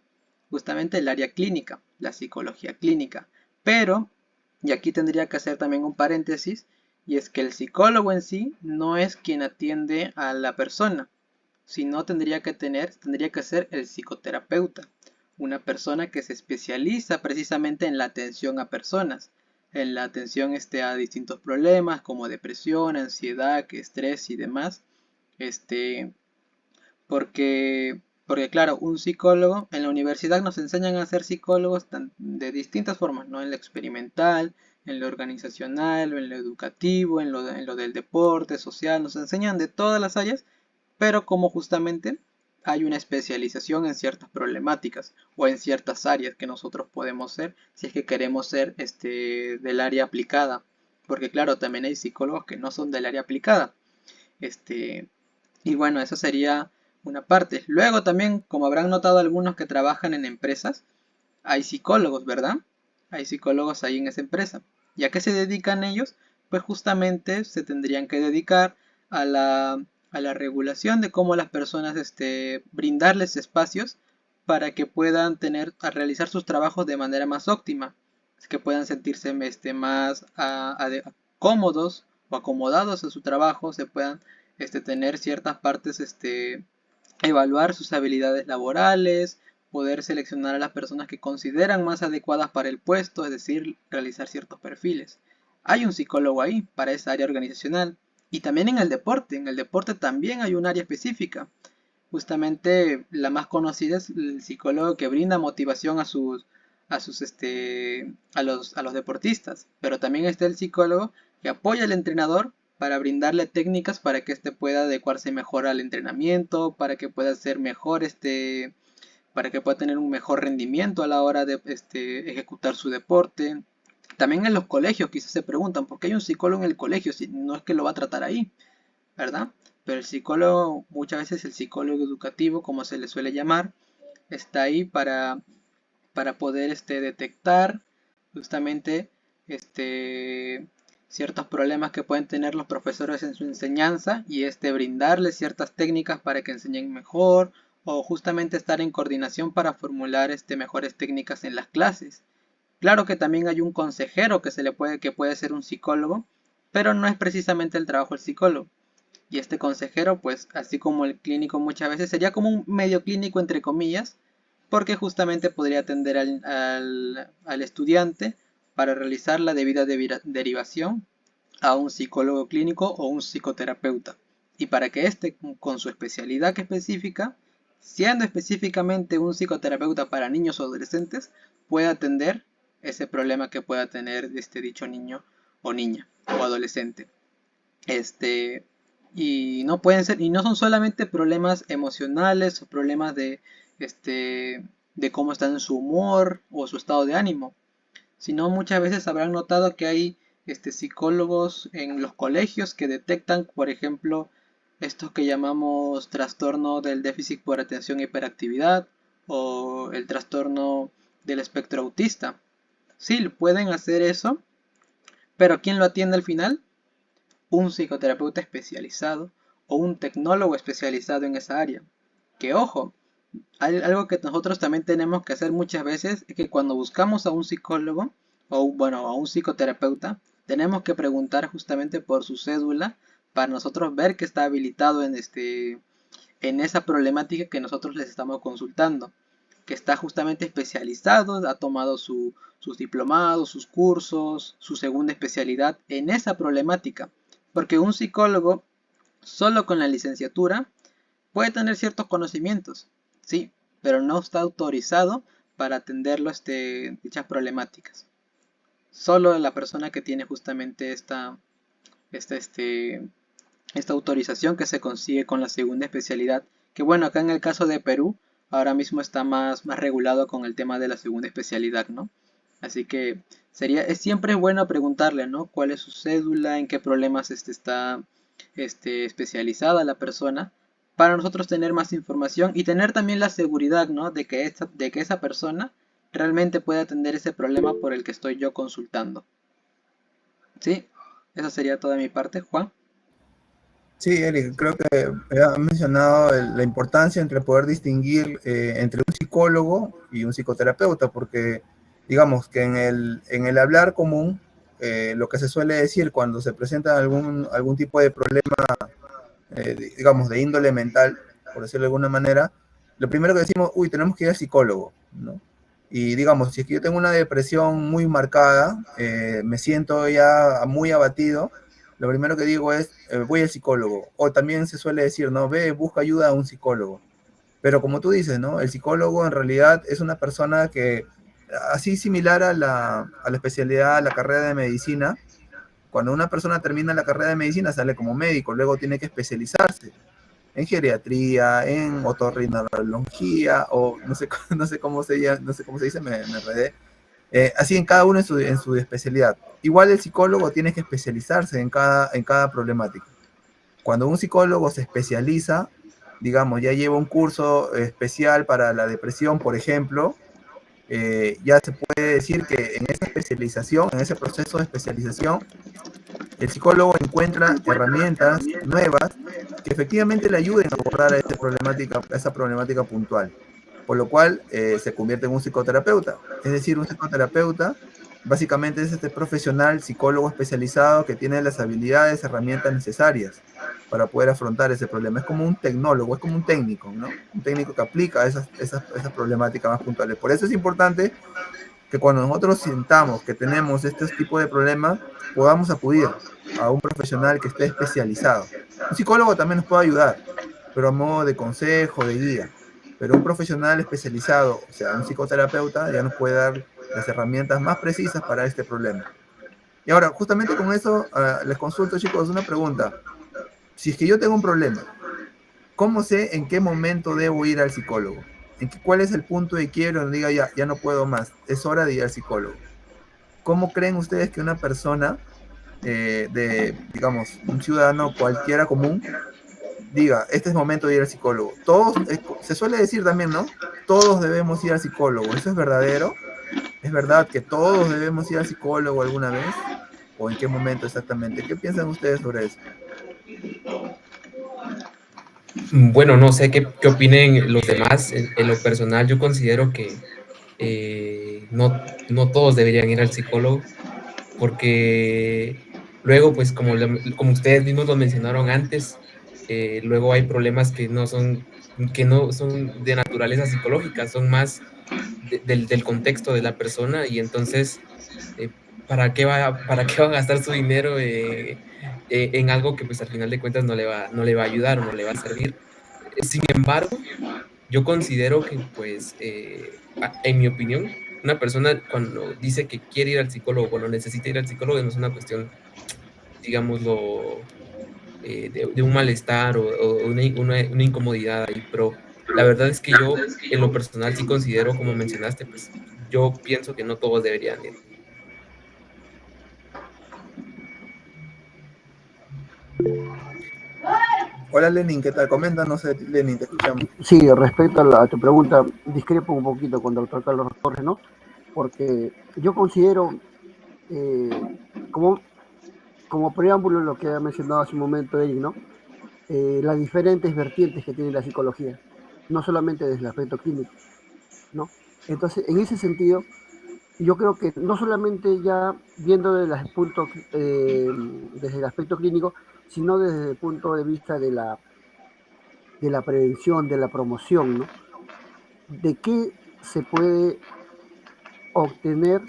Justamente el área clínica, la psicología clínica. Pero, y aquí tendría que hacer también un paréntesis, y es que el psicólogo en sí no es quien atiende a la persona, sino tendría que ser el psicoterapeuta, una persona que se especializa precisamente en la atención a personas. en la atención a distintos problemas como depresión, ansiedad, estrés y demás. Porque claro, un psicólogo, en la universidad nos enseñan a ser psicólogos de distintas formas, ¿no? En lo experimental, en lo organizacional, en lo educativo, en lo del deporte, social, nos enseñan de todas las áreas, pero como justamente hay una especialización en ciertas problemáticas o en ciertas áreas que nosotros podemos ser si es que queremos ser del área aplicada. Porque claro, también hay psicólogos que no son del área aplicada. Y bueno, eso sería una parte. Luego también, como habrán notado algunos que trabajan en empresas, hay psicólogos, ¿verdad? Hay psicólogos ahí en esa empresa. ¿Y a qué se dedican ellos? Pues justamente se tendrían que dedicar a la regulación de cómo las personas, brindarles espacios para que puedan realizar sus trabajos de manera más óptima, que puedan sentirse más cómodos o acomodados a su trabajo, se puedan tener ciertas partes, evaluar sus habilidades laborales, poder seleccionar a las personas que consideran más adecuadas para el puesto, es decir, realizar ciertos perfiles. Hay un psicólogo ahí para esa área organizacional. Y también en el deporte también hay un área específica. Justamente la más conocida es el psicólogo que brinda motivación a los deportistas. Pero también está el psicólogo que apoya al entrenador para brindarle técnicas para que éste pueda adecuarse mejor al entrenamiento, para que pueda ser mejor para que pueda tener un mejor rendimiento a la hora de ejecutar su deporte. También en los colegios quizás se preguntan, ¿por qué hay un psicólogo en el colegio si no es que lo va a tratar ahí? ¿Verdad? Pero el psicólogo, muchas veces el psicólogo educativo, como se le suele llamar, está ahí para poder detectar justamente ciertos problemas que pueden tener los profesores en su enseñanza y brindarles ciertas técnicas para que enseñen mejor o justamente estar en coordinación para formular mejores técnicas en las clases. Claro que también hay un consejero que puede ser un psicólogo, pero no es precisamente el trabajo del psicólogo. Y este consejero, pues así como el clínico muchas veces, sería como un medio clínico entre comillas, porque justamente podría atender al estudiante para realizar la debida derivación a un psicólogo clínico o un psicoterapeuta. Y para que con su especialidad específica, siendo específicamente un psicoterapeuta para niños o adolescentes, pueda atender ese problema que pueda tener dicho niño o niña o adolescente. Y no pueden ser, y no son solamente problemas emocionales o problemas de cómo están en su humor o su estado de ánimo, sino muchas veces habrán notado que hay psicólogos en los colegios que detectan, por ejemplo, estos que llamamos trastorno del déficit por atención e hiperactividad o el trastorno del espectro autista. Sí, pueden hacer eso, pero ¿quién lo atiende al final? Un psicoterapeuta especializado o un tecnólogo especializado en esa área. Que ojo, hay algo que nosotros también tenemos que hacer muchas veces, es que cuando buscamos a un psicólogo o bueno, a un psicoterapeuta, tenemos que preguntar justamente por su cédula para nosotros ver que está habilitado en esa problemática que nosotros les estamos consultando, que está justamente especializado, ha tomado sus diplomados, sus cursos, su segunda especialidad en esa problemática. Porque un psicólogo, solo con la licenciatura, puede tener ciertos conocimientos, sí, pero no está autorizado para atender dichas problemáticas. Solo la persona que tiene justamente esta autorización que se consigue con la segunda especialidad, que bueno, acá en el caso de Perú, ahora mismo está más regulado con el tema de la segunda especialidad, ¿no? Así que es siempre bueno preguntarle, ¿no? ¿Cuál es su cédula? ¿En qué problemas está especializada la persona? Para nosotros tener más información y tener también la seguridad, ¿no? De que esa persona realmente puede atender ese problema por el que estoy yo consultando. ¿Sí? Esa sería toda mi parte, Juan. Sí, Eric, creo que has mencionado la importancia entre poder distinguir entre un psicólogo y un psicoterapeuta, porque digamos que en el hablar común, lo que se suele decir cuando se presenta algún tipo de problema, digamos, de índole mental, por decirlo de alguna manera, lo primero que decimos, uy, tenemos que ir al psicólogo, ¿no? Y digamos, si es que yo tengo una depresión muy marcada, me siento ya muy abatido, lo primero que digo es, voy al psicólogo. O también se suele decir, no, ve, busca ayuda a un psicólogo. Pero como tú dices, ¿no? El psicólogo en realidad es una persona que, así similar a la especialidad, a la carrera de medicina, cuando una persona termina la carrera de medicina sale como médico, luego tiene que especializarse en geriatría, en otorrinolaringología, o no sé, no sé cómo se dice, me enredé. Así en cada uno en su especialidad. Igual el psicólogo tiene que especializarse en cada problemática. Cuando un psicólogo se especializa, digamos, ya lleva un curso especial para la depresión, por ejemplo, ya se puede decir que en esa especialización, en ese proceso de especialización, el psicólogo encuentra herramientas nuevas que efectivamente le ayuden a abordar a esa problemática puntual, por lo cual se convierte en un psicoterapeuta. Es decir, un psicoterapeuta básicamente es este profesional psicólogo especializado que tiene las habilidades, herramientas necesarias para poder afrontar ese problema. Es como un tecnólogo, es como un técnico, ¿no? Un técnico que aplica esas problemáticas más puntuales. Por eso es importante que cuando nosotros sintamos que tenemos este tipo de problemas, podamos acudir a un profesional que esté especializado. Un psicólogo también nos puede ayudar, pero a modo de consejo, de guía. Pero un profesional especializado, o sea, un psicoterapeuta, ya nos puede dar las herramientas más precisas para este problema. Y ahora, justamente con eso, les consulto, chicos, una pregunta. Si es que yo tengo un problema, ¿cómo sé en qué momento debo ir al psicólogo? ¿Cuál es el punto de quiebre donde diga ya no puedo más? Es hora de ir al psicólogo. ¿Cómo creen ustedes que una persona digamos, un ciudadano cualquiera común diga, este es momento de ir al psicólogo? Todos, se suele decir también, ¿no? Todos debemos ir al psicólogo. ¿Eso es verdadero? ¿Es verdad que todos debemos ir al psicólogo alguna vez? ¿O en qué momento exactamente? ¿Qué piensan ustedes sobre eso? Bueno, no sé qué opinen los demás. En lo personal, yo considero que no todos deberían ir al psicólogo, porque luego, pues como ustedes mismos lo mencionaron antes, luego hay problemas que no son de naturaleza psicológica, son más del contexto de la persona, y entonces, para qué va a gastar su dinero en algo que pues al final de cuentas no le va a ayudar o no le va a servir? Sin embargo, yo considero que, pues, en mi opinión, una persona cuando dice que quiere ir al psicólogo, cuando necesita ir al psicólogo, no es una cuestión, digámoslo, de un malestar o una incomodidad ahí, pero la verdad es que yo, en lo personal, sí considero, como mencionaste, pues yo pienso que no todos deberían ir. Hola Lenin, ¿qué tal? Coméntanos, Lenin, te escuchamos. Sí, respecto a tu pregunta, discrepo un poquito con el doctor Carlos Torres, ¿no? Porque yo considero, como, como preámbulo lo que ha mencionado hace un momento Eric, ¿no? Las diferentes vertientes que tiene la psicología, no solamente desde el aspecto clínico, ¿no? Entonces, en ese sentido, yo creo que no solamente ya viendo desde el aspecto clínico, sino desde el punto de vista de la prevención, de la promoción, ¿no? De qué se puede obtener,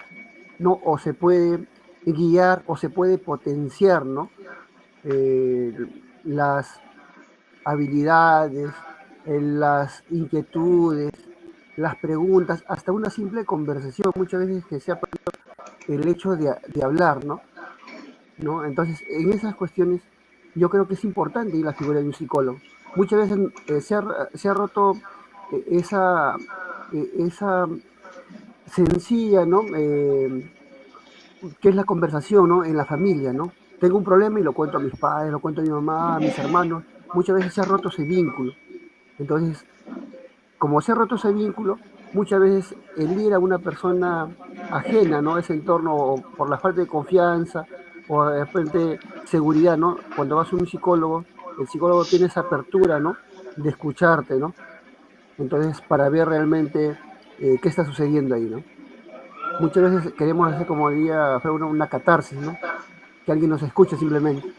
¿no? O se puede guiar o se puede potenciar, ¿no? Eh, las habilidades, las inquietudes, las preguntas, hasta una simple conversación, muchas veces que sea el hecho de hablar, ¿no? ¿No? Entonces, en esas cuestiones, yo creo que es importante la figura de un psicólogo. Muchas veces se ha roto esa sencilla, ¿no? Que es la conversación, ¿no? En la familia, ¿no? Tengo un problema y lo cuento a mis padres, lo cuento a mi mamá, a mis hermanos. Muchas veces se ha roto ese vínculo. Entonces, como se ha roto ese vínculo, muchas veces el ir a una persona ajena, ¿no? Ese entorno, o por la falta de confianza, o de repente seguridad, ¿no? Cuando vas a un psicólogo, el psicólogo tiene esa apertura, ¿no? De escucharte, ¿no? Entonces, para ver realmente qué está sucediendo ahí, ¿no? Muchas veces queremos hacer, como diría una catarsis, ¿no? Que alguien nos escuche simplemente,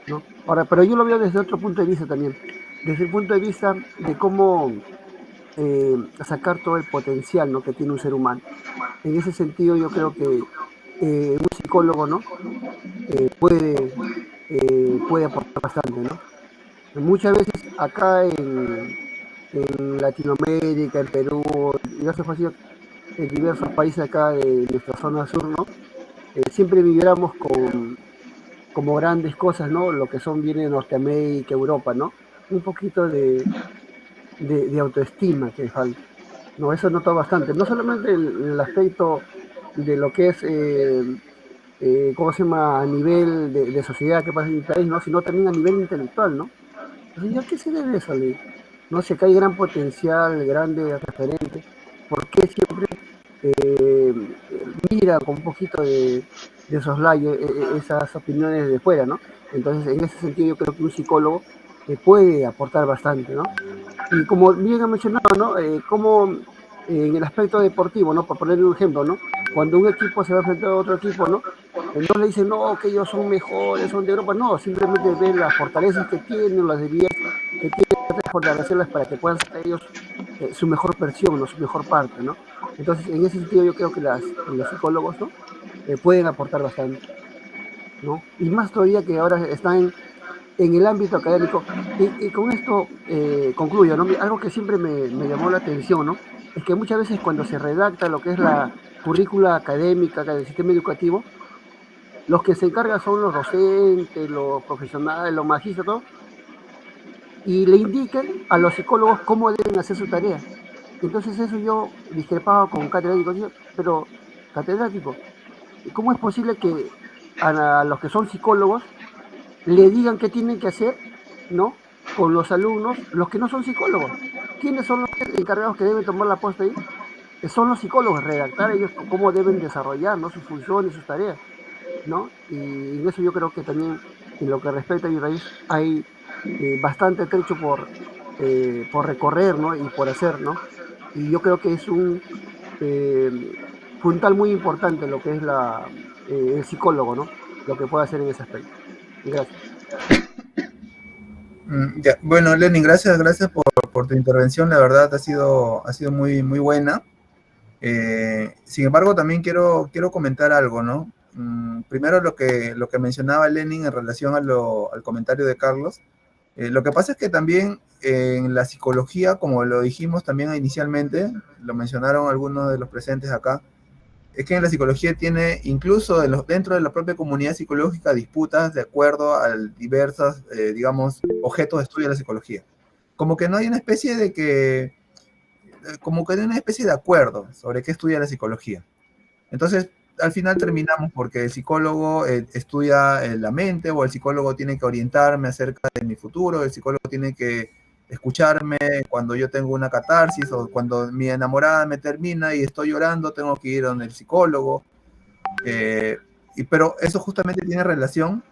¿no? Ahora, pero yo lo veo desde otro punto de vista también, desde el punto de vista de cómo sacar todo el potencial, ¿no?, que tiene un ser humano. En ese sentido yo creo que un psicólogo, ¿no?, puede aportar bastante, ¿no? Muchas veces acá en Latinoamérica, en Perú, en diversos países acá de nuestra zona sur, ¿no? Siempre vibramos con como grandes cosas, ¿no? Lo que son viene de Norteamérica, Europa, ¿no? Un poquito de autoestima que falta. No, eso notó bastante. No solamente el aspecto de lo que es, ¿cómo se llama?, a nivel de sociedad que pasa en mi país, ¿no?, sino también a nivel intelectual, ¿no? Entonces, ¿ya qué se debe eso, Lee? No sé, que hay gran potencial, grandes referentes. ¿Por qué siempre eh, mira con un poquito de soslayo esas opiniones de fuera, ¿no? Entonces, en ese sentido, yo creo que un psicólogo puede aportar bastante, ¿no? Y como bien ha mencionado, ¿no? Como en el aspecto deportivo, ¿no? Por poner un ejemplo, ¿no? Cuando un equipo se va a enfrentar a otro equipo, ¿no? No le dicen, no, que ellos son mejores, son de Europa, no, simplemente ven las fortalezas que tienen, las debilidades que tienen, trata de fortalecerlas para que puedan sacar ellos su mejor versión, ¿no?, su mejor parte, ¿no? Entonces, en ese sentido, yo creo que los psicólogos, ¿no?, pueden aportar bastante, ¿no? Y más todavía que ahora están en el ámbito académico. Y con esto concluyo, ¿no? Algo que siempre me llamó la atención, ¿no?, es que muchas veces cuando se redacta lo que es la currícula académica del sistema educativo, los que se encargan son los docentes, los profesionales, los magísteros, todo, y le indican a los psicólogos cómo deben hacer su tarea. Entonces eso yo discrepaba con catedráticos, pero catedrático, ¿cómo es posible que a los que son psicólogos le digan qué tienen que hacer, ¿no?, con los alumnos, los que no son psicólogos? ¿Quiénes son los encargados que deben tomar la posta ahí? Son los psicólogos, redactar ellos cómo deben desarrollar, ¿no?, sus funciones, sus tareas, ¿no? Y en eso yo creo que también, en lo que respecta a mi raíz, hay bastante trecho por recorrer, ¿no?, y por hacer, ¿no? Y yo creo que es un eh, puntal muy importante lo que es el psicólogo, ¿no?, lo que puede hacer en ese aspecto. Gracias. Ya. Bueno, Lenin, gracias por tu intervención, la verdad ha sido muy, muy buena. Sin embargo, también quiero comentar algo, ¿no? Primero lo que mencionaba Lenin en relación al comentario de Carlos. Lo que pasa es que también en la psicología, como lo dijimos también inicialmente, lo mencionaron algunos de los presentes acá, es que en la psicología tiene, incluso dentro de la propia comunidad psicológica, disputas de acuerdo a diversos, digamos, objetos de estudio de la psicología. Como que no hay una especie de como que hay una especie de acuerdo sobre qué estudia la psicología. Entonces, al final terminamos porque el psicólogo estudia la mente, o el psicólogo tiene que orientarme acerca de mi futuro, el psicólogo tiene que escucharme cuando yo tengo una catarsis, o cuando mi enamorada me termina y estoy llorando, tengo que ir donde el psicólogo. Pero eso justamente tiene relación,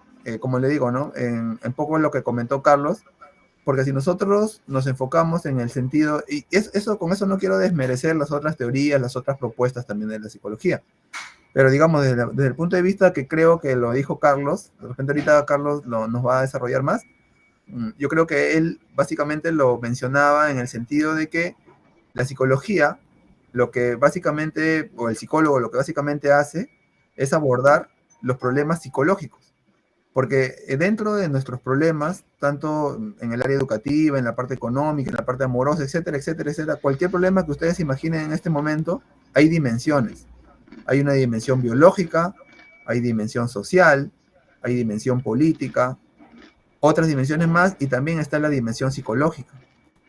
como le digo, ¿no?, en poco lo que comentó Carlos, porque si nosotros nos enfocamos en el sentido, y con eso no quiero desmerecer las otras teorías, las otras propuestas también de la psicología, pero digamos desde el punto de vista que creo que lo dijo Carlos, de repente ahorita Carlos nos va a desarrollar más. Yo creo que él básicamente lo mencionaba en el sentido de que la psicología, lo que básicamente, o el psicólogo lo que básicamente hace, es abordar los problemas psicológicos. Porque dentro de nuestros problemas, tanto en el área educativa, en la parte económica, en la parte amorosa, etcétera, etcétera, etcétera, cualquier problema que ustedes imaginen en este momento, hay dimensiones. Hay una dimensión biológica, hay dimensión social, hay dimensión política, otras dimensiones más, y también está la dimensión psicológica.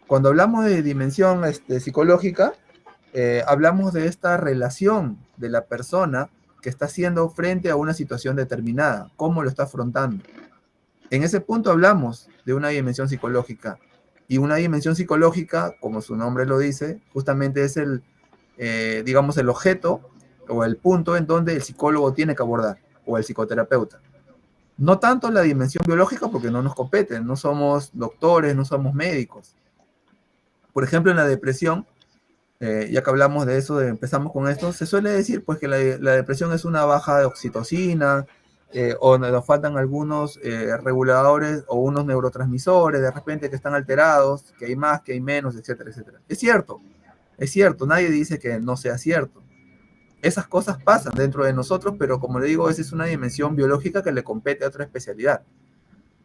Cuando hablamos de dimensión psicológica, hablamos de esta relación de la persona que está haciendo frente a una situación determinada, cómo lo está afrontando. En ese punto hablamos de una dimensión psicológica, y una dimensión psicológica, como su nombre lo dice, justamente es digamos, el objeto o el punto en donde el psicólogo tiene que abordar, o el psicoterapeuta. No tanto la dimensión biológica, porque no nos compete, no somos doctores, no somos médicos. Por ejemplo, en la depresión, ya que hablamos de eso, empezamos con esto, se suele decir pues que la depresión es una baja de oxitocina, o nos faltan algunos reguladores o unos neurotransmisores de repente que están alterados, que hay más, que hay menos, etcétera, etcétera. Es cierto, nadie dice que no sea cierto. Esas cosas pasan dentro de nosotros, pero como le digo, esa es una dimensión biológica que le compete a otra especialidad.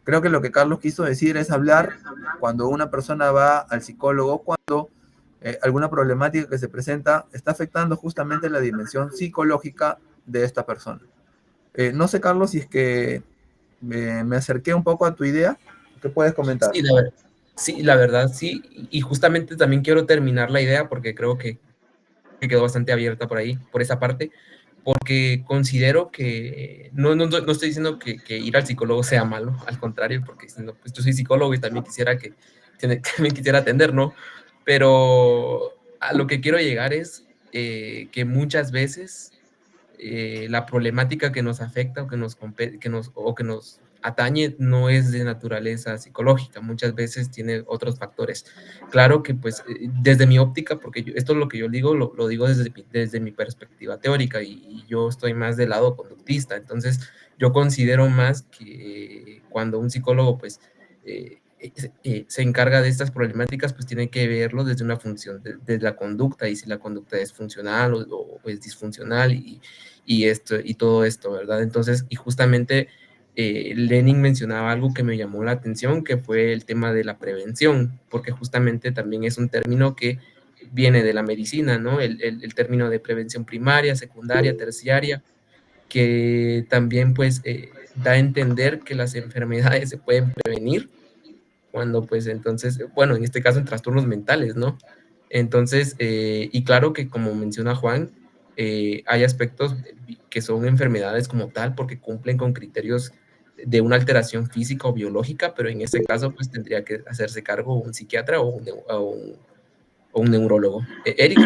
Creo que lo que Carlos quiso decir es hablar cuando una persona va al psicólogo, cuando alguna problemática que se presenta está afectando justamente la dimensión psicológica de esta persona. No sé, Carlos, si es que me acerqué un poco a tu idea, ¿qué puedes comentar? Sí, la verdad, sí. Y justamente también quiero terminar la idea porque creo que quedó bastante abierta por ahí, por esa parte, porque considero que no estoy diciendo que ir al psicólogo sea malo, al contrario, porque pues yo soy psicólogo y también también quisiera atender, ¿no? Pero a lo que quiero llegar es que muchas veces la problemática que nos afecta o que nos atañe no es de naturaleza psicológica, muchas veces tiene otros factores. Claro que pues desde mi óptica, porque esto es lo que yo digo, lo digo desde mi perspectiva teórica y yo estoy más del lado conductista, entonces yo considero más que cuando un psicólogo pues se encarga de estas problemáticas, pues tiene que verlo desde una función de la conducta y si la conducta es funcional o es disfuncional y todo esto, ¿verdad? Entonces, y justamente Lenin mencionaba algo que me llamó la atención, que fue el tema de la prevención, porque justamente también es un término que viene de la medicina, ¿no? El término de prevención primaria, secundaria, terciaria, que también pues da a entender que las enfermedades se pueden prevenir cuando pues entonces, bueno, en este caso en trastornos mentales, ¿no? Entonces, y claro que como menciona Juan, hay aspectos que son enfermedades como tal porque cumplen con criterios de una alteración física o biológica, pero en este caso pues tendría que hacerse cargo un psiquiatra o un neurólogo. Eric.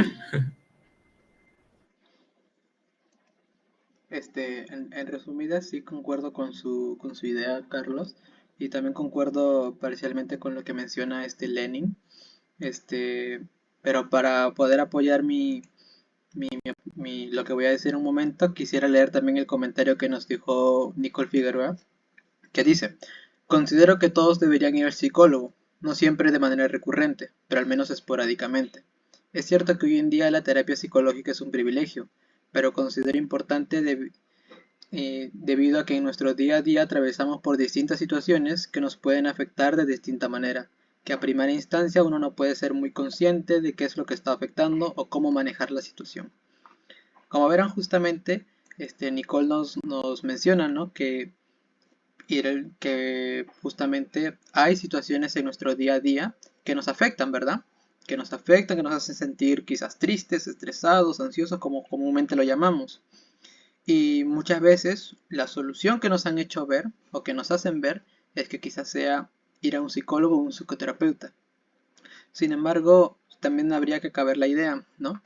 En resumidas, sí concuerdo con su idea, Carlos, y también concuerdo parcialmente con lo que menciona Lenin, este, pero para poder apoyar lo que voy a decir en un momento, quisiera leer también el comentario que nos dijo Nicole Figueroa, que dice, considero que todos deberían ir al psicólogo, no siempre de manera recurrente, pero al menos esporádicamente. Es cierto que hoy en día la terapia psicológica es un privilegio, pero considero importante debido a que en nuestro día a día atravesamos por distintas situaciones que nos pueden afectar de distinta manera, que a primera instancia uno no puede ser muy consciente de qué es lo que está afectando o cómo manejar la situación. Como verán justamente, Nicole nos menciona, ¿no? Que justamente hay situaciones en nuestro día a día que nos afectan, ¿verdad? Que nos afectan, que nos hacen sentir quizás tristes, estresados, ansiosos, como comúnmente lo llamamos. Y muchas veces la solución que nos han hecho ver o que nos hacen ver es que quizás sea ir a un psicólogo o un psicoterapeuta. Sin embargo, también habría que caber la idea, ¿no?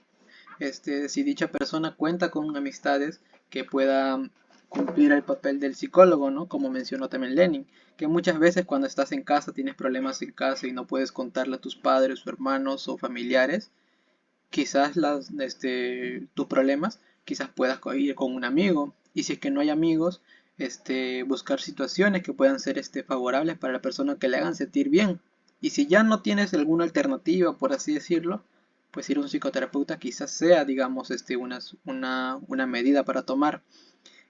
Si dicha persona cuenta con amistades que puedan cumplir el papel del psicólogo, ¿no? Como mencionó también Lenin, que muchas veces cuando estás en casa, tienes problemas en casa y no puedes contarle a tus padres o hermanos o familiares, quizás tus problemas, quizás puedas ir con un amigo, y si es que no hay amigos, buscar situaciones que puedan ser favorables para la persona, que le hagan sentir bien. Y si ya no tienes alguna alternativa, por así decirlo, pues ir a un psicoterapeuta quizás sea, digamos, una medida para tomar.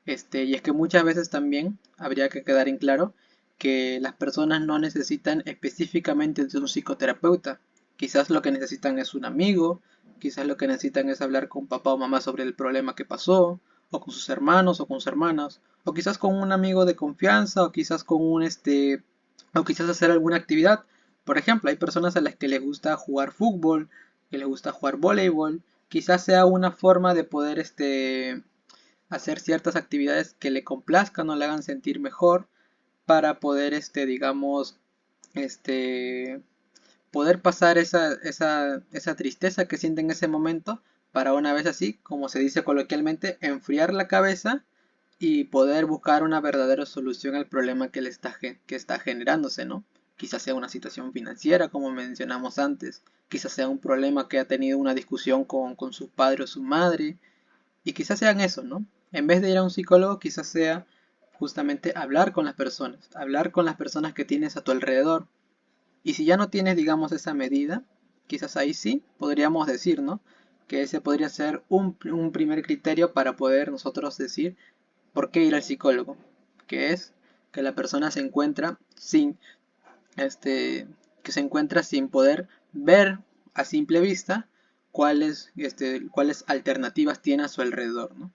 Y es que muchas veces también habría que quedar en claro que las personas no necesitan específicamente de un psicoterapeuta. Quizás lo que necesitan es un amigo, quizás lo que necesitan es hablar con papá o mamá sobre el problema que pasó, o con sus hermanos o con sus hermanas, o quizás con un amigo de confianza, o quizás con o quizás hacer alguna actividad. Por ejemplo, hay personas a las que les gusta jugar fútbol, que les gusta jugar voleibol, quizás sea una forma de poder hacer ciertas actividades que le complazcan o le hagan sentir mejor para poder, digamos, poder pasar esa tristeza que siente en ese momento para una vez así, como se dice coloquialmente, enfriar la cabeza y poder buscar una verdadera solución al problema que está generándose, ¿no? Quizás sea una situación financiera, como mencionamos antes, quizás sea un problema que ha tenido una discusión con su padre o su madre, y quizás sean eso, ¿no? En vez de ir a un psicólogo, quizás sea justamente hablar con las personas que tienes a tu alrededor. Y si ya no tienes, digamos, esa medida, quizás ahí sí podríamos decir, ¿no? Que ese podría ser un primer criterio para poder nosotros decir por qué ir al psicólogo, que es que la persona se encuentra que se encuentra sin poder ver a simple vista cuáles alternativas tiene a su alrededor, ¿no?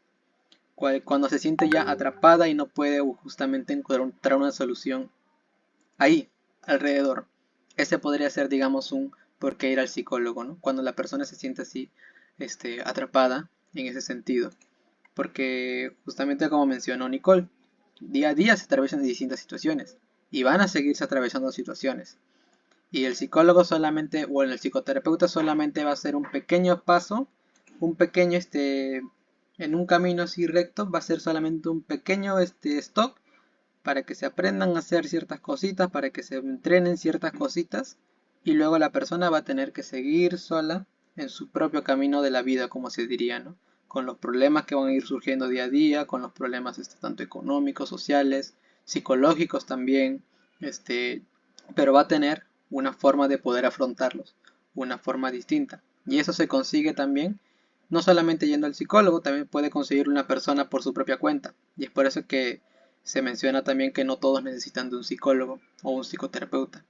Cuando se siente ya atrapada y no puede justamente encontrar una solución ahí, alrededor. Ese podría ser, digamos, un por qué ir al psicólogo, ¿no? Cuando la persona se siente así, atrapada en ese sentido. Porque justamente como mencionó Nicole, día a día se atraviesan distintas situaciones y van a seguirse atravesando situaciones. Y el psicólogo solamente, o el psicoterapeuta solamente va a hacer un pequeño paso, un pequeño, en un camino así recto, va a ser solamente un pequeño, stop para que se aprendan a hacer ciertas cositas, para que se entrenen ciertas cositas, y luego la persona va a tener que seguir sola en su propio camino de la vida, como se diría, ¿no? Con los problemas que van a ir surgiendo día a día, con los problemas tanto económicos, sociales, psicológicos también, pero va a tener una forma de poder afrontarlos, una forma distinta. Y eso se consigue también, no solamente yendo al psicólogo, también puede conseguir una persona por su propia cuenta. Y es por eso que se menciona también que no todos necesitan de un psicólogo o un psicoterapeuta,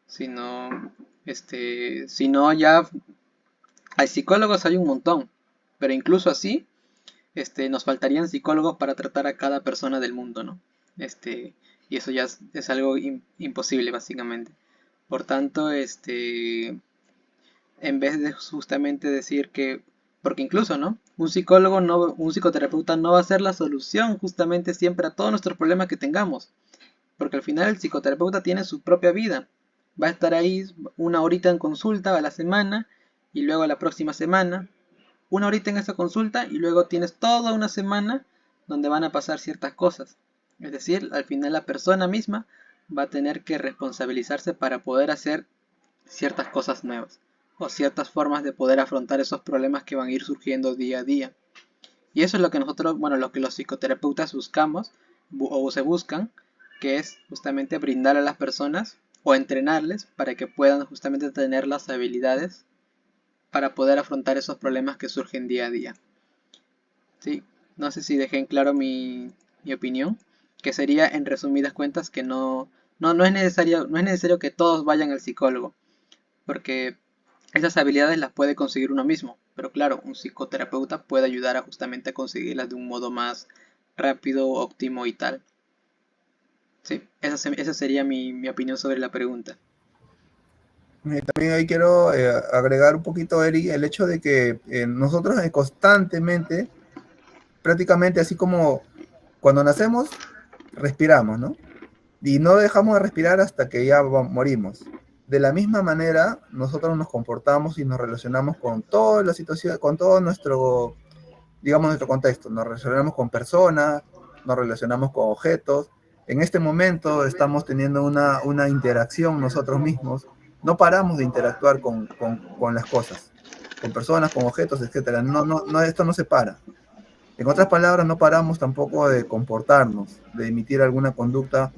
sino, sino ya hay psicólogos, hay un montón, pero incluso así, nos faltarían psicólogos para tratar a cada persona del mundo, ¿no? Y eso ya es algo imposible, básicamente. Por tanto, en vez de justamente decir que, porque incluso, ¿no? Un psicólogo, no, un psicoterapeuta no va a ser la solución justamente siempre a todos nuestros problemas que tengamos. Porque al final el psicoterapeuta tiene su propia vida. Va a estar ahí una horita en consulta a la semana y luego a la próxima semana una horita en esa consulta y luego tienes toda una semana donde van a pasar ciertas cosas. Es decir, al final la persona misma va a tener que responsabilizarse para poder hacer ciertas cosas nuevas o ciertas formas de poder afrontar esos problemas que van a ir surgiendo día a día. Y eso es lo que nosotros, bueno, lo que los psicoterapeutas buscamos o se buscan, que es justamente brindar a las personas o entrenarles para que puedan justamente tener las habilidades para poder afrontar esos problemas que surgen día a día. ¿Sí? No sé si dejé en claro mi opinión, que sería en resumidas cuentas que no es necesario que todos vayan al psicólogo, porque esas habilidades las puede conseguir uno mismo, pero claro, un psicoterapeuta puede ayudar a justamente a conseguirlas de un modo más rápido, óptimo y tal. Sí, esa sería mi opinión sobre la pregunta. También ahí quiero agregar un poquito, Eri, el hecho de que nosotros constantemente, prácticamente así como cuando nacemos, respiramos, ¿no? Y no dejamos de respirar hasta que ya morimos. De la misma manera, nosotros nos comportamos y nos relacionamos con toda la situación, con todo nuestro, digamos, nuestro contexto. Nos relacionamos con personas, nos relacionamos con objetos. En este momento estamos teniendo una interacción nosotros mismos. No paramos de interactuar con las cosas, con personas, con objetos, etc. Esto no se para. En otras palabras, no paramos tampoco de comportarnos, de emitir alguna conducta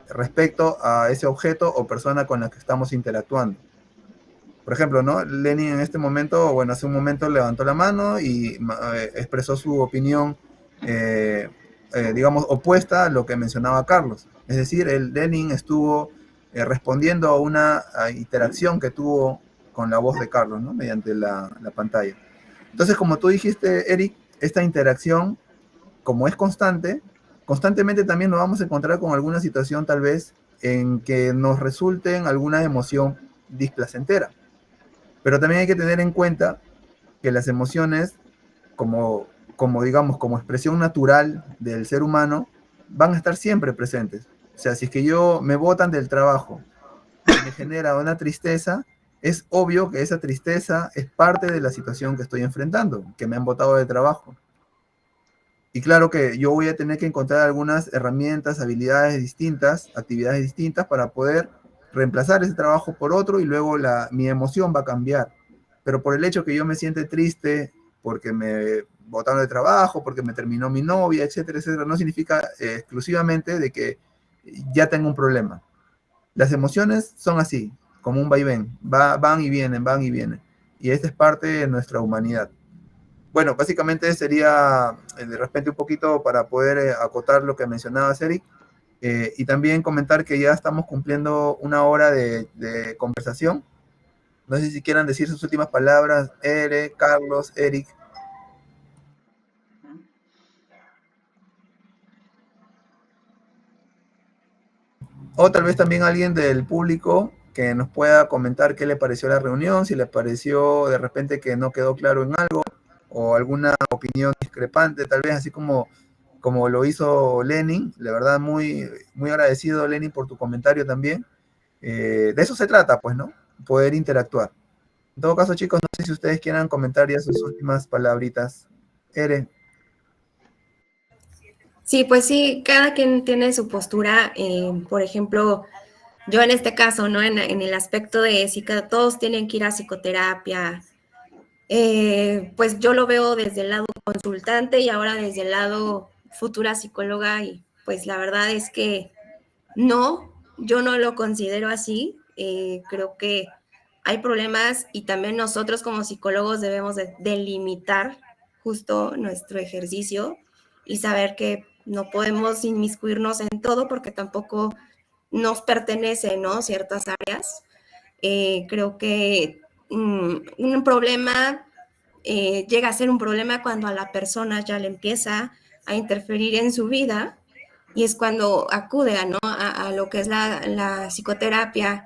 respecto a ese objeto o persona con la que estamos interactuando. Por ejemplo, ¿no? Lenin en este momento, bueno, hace un momento levantó la mano y expresó su opinión, digamos, opuesta a lo que mencionaba Carlos. Es decir, Lenin estuvo respondiendo a una interacción que tuvo con la voz de Carlos, ¿no? Mediante la pantalla. Entonces, como tú dijiste, Eric, esta interacción, como es constantemente también nos vamos a encontrar con alguna situación tal vez en que nos resulte en alguna emoción displacentera. Pero también hay que tener en cuenta que las emociones, como digamos, como expresión natural del ser humano, van a estar siempre presentes. O sea, si es que me botan del trabajo y me genera una tristeza, es obvio que esa tristeza es parte de la situación que estoy enfrentando, que me han botado de trabajo. Y claro que yo voy a tener que encontrar algunas herramientas, habilidades distintas, actividades distintas para poder reemplazar ese trabajo por otro y luego mi emoción va a cambiar. Pero por el hecho que yo me siente triste porque botaron de trabajo, porque me terminó mi novia, etcétera, etcétera, no significa exclusivamente de que ya tengo un problema. Las emociones son así, como un vaivén, van y vienen, van y vienen. Y esta es parte de nuestra humanidad. Bueno, básicamente sería de repente un poquito para poder acotar lo que mencionabas, Eric, y también comentar que ya estamos cumpliendo una hora de conversación. No sé si quieran decir sus últimas palabras, Ere, Carlos, Eric. O tal vez también alguien del público que nos pueda comentar qué le pareció la reunión, si le pareció de repente que no quedó claro en algo, o alguna opinión discrepante, tal vez así como lo hizo Lenin. La verdad, muy, muy agradecido, Lenin, por tu comentario también. De eso se trata, pues, ¿no? Poder interactuar. En todo caso, chicos, no sé si ustedes quieran comentar ya sus últimas palabritas. Ere. Sí, pues sí, cada quien tiene su postura. Por ejemplo, yo en este caso, ¿no? En el aspecto de si todos tienen que ir a psicoterapia, pues yo lo veo desde el lado consultante y ahora desde el lado futura psicóloga, y pues la verdad es que no, yo no lo considero así. Creo que hay problemas y también nosotros como psicólogos debemos de delimitar justo nuestro ejercicio y saber que no podemos inmiscuirnos en todo porque tampoco nos pertenece, ¿no? Ciertas áreas. Creo que un problema llega a ser un problema cuando a la persona ya le empieza a interferir en su vida, y es cuando acude a lo que es la psicoterapia.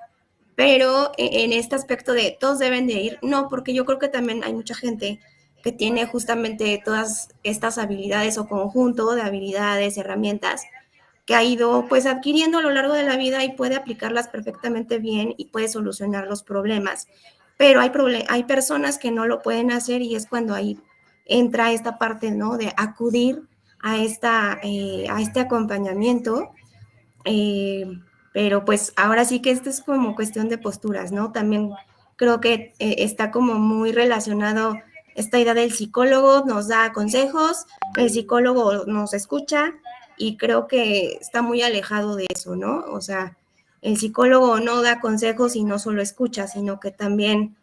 Pero en este aspecto de todos deben de ir, no, porque yo creo que también hay mucha gente que tiene justamente todas estas habilidades o conjunto de habilidades, herramientas, que ha ido pues adquiriendo a lo largo de la vida y puede aplicarlas perfectamente bien y puede solucionar los problemas. Pero hay personas que no lo pueden hacer, y es cuando ahí entra esta parte, ¿no? De acudir a este acompañamiento. Eh, pero pues ahora sí que esto es como cuestión de posturas, ¿no? También creo que está como muy relacionado esta idea del psicólogo, nos da consejos, el psicólogo nos escucha, y creo que está muy alejado de eso, ¿no? O sea, el psicólogo no da consejos y no solo escucha, sino que también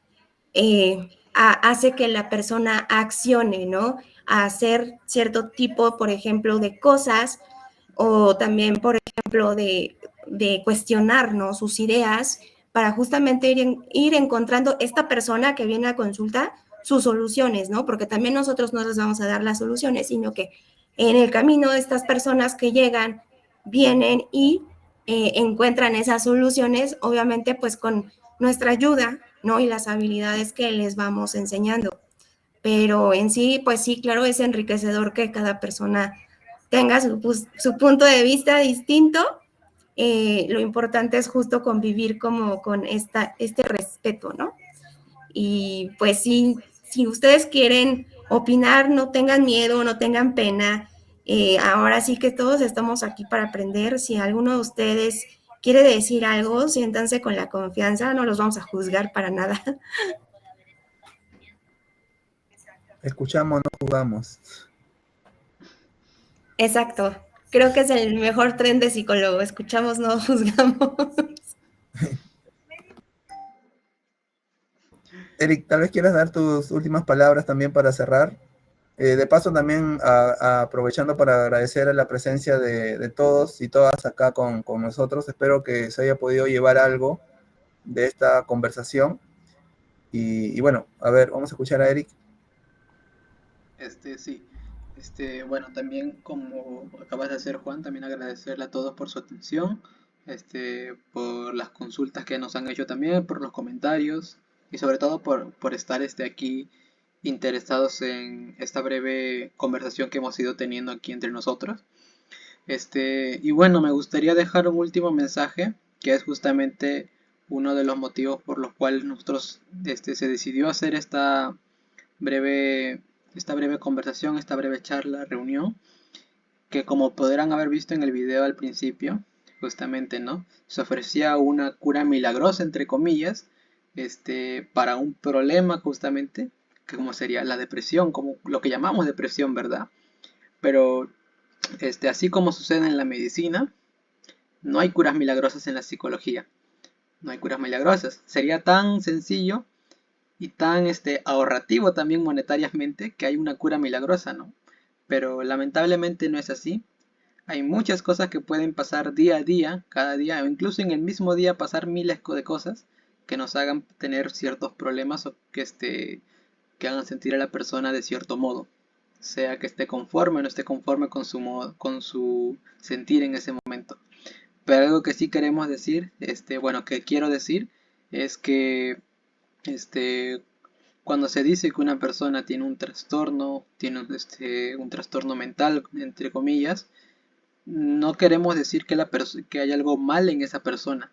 hace que la persona accione, ¿no? A hacer cierto tipo, por ejemplo, de cosas, o también, por ejemplo, de cuestionar, ¿no? Sus ideas, para justamente ir encontrando esta persona que viene a consulta sus soluciones, ¿no? Porque también nosotros no les vamos a dar las soluciones, sino que en el camino de estas personas que llegan, vienen y encuentran esas soluciones, obviamente pues con nuestra ayuda, ¿no? Y las habilidades que les vamos enseñando. Pero en sí, pues sí, claro, es enriquecedor que cada persona tenga su punto de vista distinto. Lo importante es justo convivir como con este respeto, ¿no? Y pues sí, si ustedes quieren opinar, no tengan miedo, no tengan pena. Ahora sí que todos estamos aquí para aprender. Si alguno de ustedes quiere decir algo, siéntanse con la confianza, no los vamos a juzgar para nada. Escuchamos, no jugamos. Exacto. Creo que es el mejor tren de psicólogo. Escuchamos, no juzgamos. Eric, tal vez quieras dar tus últimas palabras también para cerrar. De paso, también aprovechando para agradecer a la presencia de todos y todas acá con nosotros. Espero que se haya podido llevar algo de esta conversación. Y bueno, a ver, vamos a escuchar a Eric. Sí. Bueno, también como acabas de hacer, Juan, también agradecerle a todos por su atención, por las consultas que nos han hecho también, por los comentarios y sobre todo por estar aquí interesados en esta breve conversación que hemos ido teniendo aquí entre nosotros. Y bueno, me gustaría dejar un último mensaje, que es justamente uno de los motivos por los cuales nosotros se decidió hacer breve, esta breve conversación, esta breve charla, reunión, que como podrán haber visto en el video al principio, justamente, ¿no? Se ofrecía una cura milagrosa, entre comillas, para un problema justamente como sería la depresión, como lo que llamamos depresión, ¿verdad? Pero así como sucede en la medicina, no hay curas milagrosas en la psicología. No hay curas milagrosas. Sería tan sencillo y tan ahorrativo también monetariamente que hay una cura milagrosa, ¿no? Pero lamentablemente no es así. Hay muchas cosas que pueden pasar día a día, cada día, o incluso en el mismo día pasar miles de cosas que nos hagan tener ciertos problemas o que hagan sentir a la persona de cierto modo. Sea que esté conforme o no esté conforme con su sentir en ese momento. Pero algo que sí queremos decir, bueno, que quiero decir, es que cuando se dice que una persona tiene un trastorno, tiene un trastorno mental, entre comillas, no queremos decir que hay algo mal en esa persona.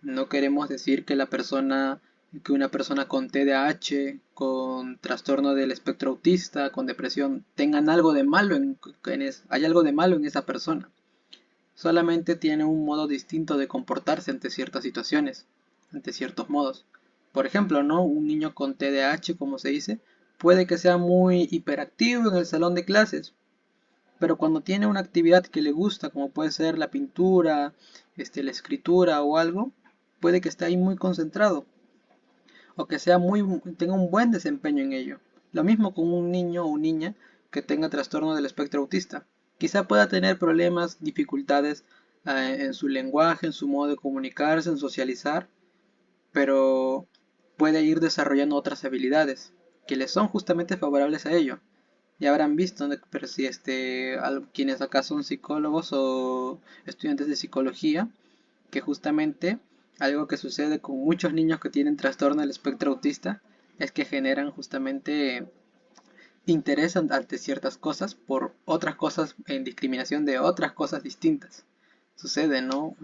No queremos decir que una persona con TDAH, con trastorno del espectro autista, con depresión, tengan algo de malo hay algo de malo en esa persona. Solamente tiene un modo distinto de comportarse ante ciertas situaciones, ante ciertos modos. Por ejemplo, ¿no? Un niño con TDAH, como se dice, puede que sea muy hiperactivo en el salón de clases, pero cuando tiene una actividad que le gusta, como puede ser la pintura, la escritura o algo, puede que esté ahí muy concentrado o que tenga un buen desempeño en ello. Lo mismo con un niño o niña que tenga trastorno del espectro autista. Quizá pueda tener problemas, dificultades en su lenguaje, en su modo de comunicarse, en socializar, pero puede ir desarrollando otras habilidades que le son justamente favorables a ello. Ya habrán visto, ¿no? Pero si quienes acá son psicólogos o estudiantes de psicología, que justamente algo que sucede con muchos niños que tienen trastorno del espectro autista es que generan justamente interés ante ciertas cosas por otras cosas en discriminación de otras cosas distintas. Sucede, ¿no?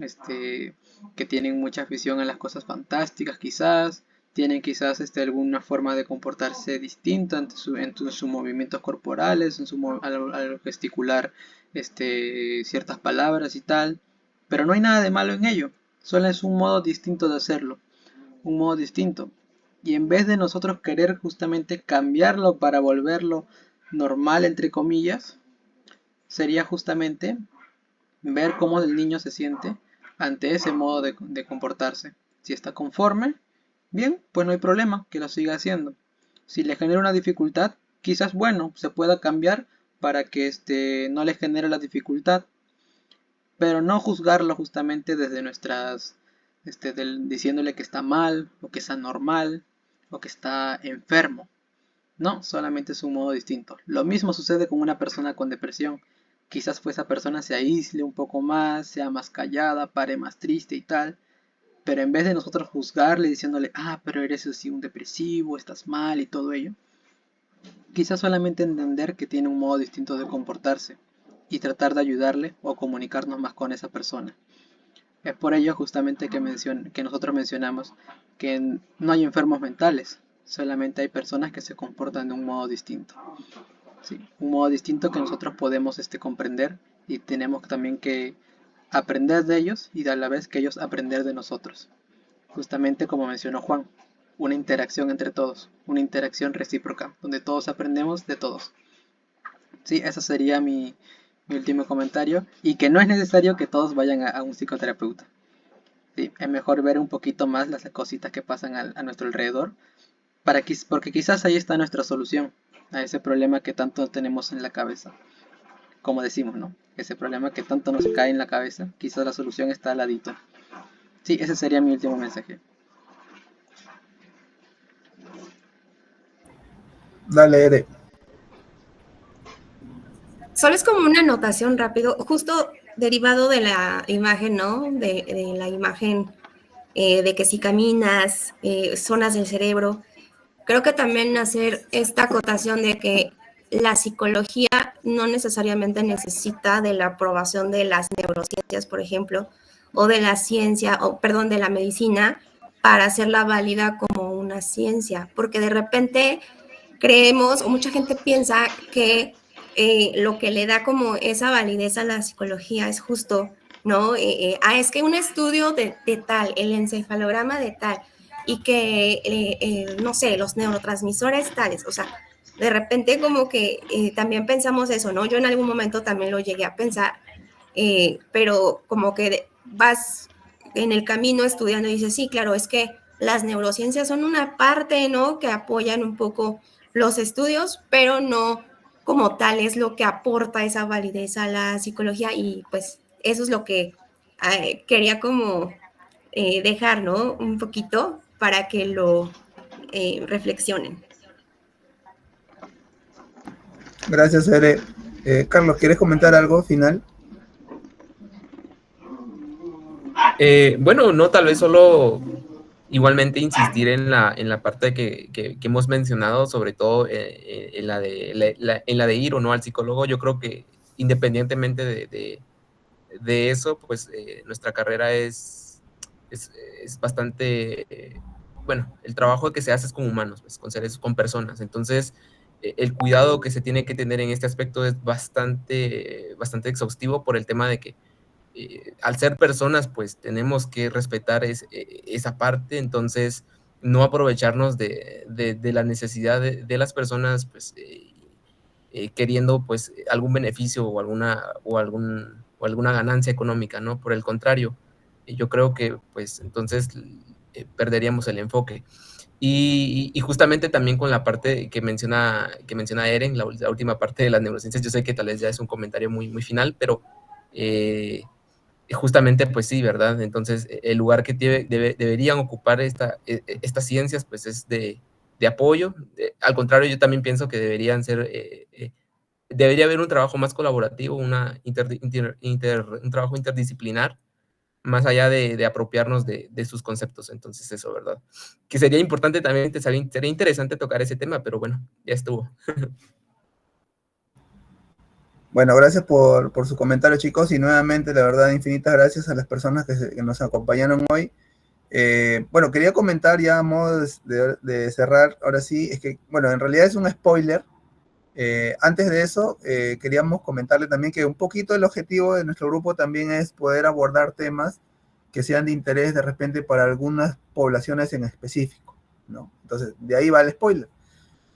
Que tienen mucha afición a las cosas fantásticas quizás, tienen quizás alguna forma de comportarse distinta en sus movimientos corporales, al gesticular ciertas palabras y tal, pero no hay nada de malo en ello, solo es un modo distinto de hacerlo, un modo distinto. Y en vez de nosotros querer justamente cambiarlo para volverlo normal, entre comillas, sería justamente ver cómo el niño se siente ante ese modo de comportarse. Si está conforme, bien, pues no hay problema, que lo siga haciendo. Si le genera una dificultad, quizás bueno, se pueda cambiar para que no le genere la dificultad, pero no juzgarlo justamente desde diciéndole que está mal, o que es anormal, o que está enfermo. No, solamente es un modo distinto. Lo mismo sucede con una persona con depresión. Quizás pues esa persona se aísle un poco más, sea más callada, pare más triste y tal. Pero en vez de nosotros juzgarle diciéndole, pero eres así un depresivo, estás mal y todo ello, quizás solamente entender que tiene un modo distinto de comportarse y tratar de ayudarle o comunicarnos más con esa persona. Es por ello justamente que nosotros mencionamos que no hay enfermos mentales, solamente hay personas que se comportan de un modo distinto. Sí, un modo distinto que nosotros podemos comprender y tenemos también que aprender de ellos y a la vez que ellos aprender de nosotros. Justamente como mencionó Juan, una interacción entre todos, una interacción recíproca, donde todos aprendemos de todos. Sí, ese sería mi último comentario, y que no es necesario que todos vayan a un psicoterapeuta. Sí, es mejor ver un poquito más las cositas que pasan a nuestro alrededor, porque quizás ahí está nuestra solución a ese problema que tanto tenemos en la cabeza. Como decimos, ¿no? Ese problema que tanto nos cae en la cabeza, quizás la solución está al ladito. Sí, ese sería mi último mensaje. Dale, Ere. Solo es como una anotación rápido, justo derivado de la imagen, ¿no? De la imagen de que si caminas, zonas del cerebro. Creo que también hacer esta acotación de que la psicología no necesariamente necesita de la aprobación de las neurociencias, por ejemplo, o de la ciencia, de la medicina, para hacerla válida como una ciencia, porque de repente creemos, o mucha gente piensa que lo que le da como esa validez a la psicología es justo, ¿no? Es que un estudio de tal, el encefalograma de tal, y que, no sé, los neurotransmisores tales, o sea, de repente como que también pensamos eso, ¿no? Yo en algún momento también lo llegué a pensar, pero como que vas en el camino estudiando y dices, sí, claro, es que las neurociencias son una parte, ¿no? Que apoyan un poco los estudios, pero no como tal es lo que aporta esa validez a la psicología y pues eso es lo que quería como dejar, ¿no? Un poquito para que lo reflexionen. Gracias, Ere. Carlos, ¿quieres comentar algo final? Bueno, no, tal vez solo igualmente insistir en la parte que hemos mencionado, sobre todo en la de ir o no al psicólogo. Yo creo que independientemente de eso, pues nuestra carrera es bastante, bueno, el trabajo que se hace es con humanos, pues, con seres, con personas. Entonces, el cuidado que se tiene que tener en este aspecto es bastante exhaustivo por el tema de que al ser personas, pues tenemos que respetar esa parte, entonces no aprovecharnos de la necesidad de las personas, pues queriendo pues algún beneficio o alguna ganancia económica, ¿no? Por el contrario, yo creo que pues entonces perderíamos el enfoque. Y justamente también con la parte que menciona Eren, la última parte de las neurociencias, yo sé que tal vez ya es un comentario muy final, pero justamente, pues sí, ¿verdad? Entonces, el lugar que deberían ocupar estas ciencias, pues es de apoyo. Al contrario, yo también pienso que debería haber un trabajo más colaborativo, un trabajo interdisciplinar, más allá de apropiarnos de sus conceptos. Entonces, eso, ¿verdad? Que sería importante también, sería interesante tocar ese tema, pero bueno, ya estuvo. Bueno, gracias por su comentario, chicos, y nuevamente, la verdad, infinitas gracias a las personas que nos acompañaron hoy. Bueno, quería comentar ya a modo de cerrar, ahora sí, es que, bueno, en realidad es un spoiler. Antes de eso, queríamos comentarle también que un poquito el objetivo de nuestro grupo también es poder abordar temas que sean de interés de repente para algunas poblaciones en específico, ¿no? Entonces, de ahí va el spoiler.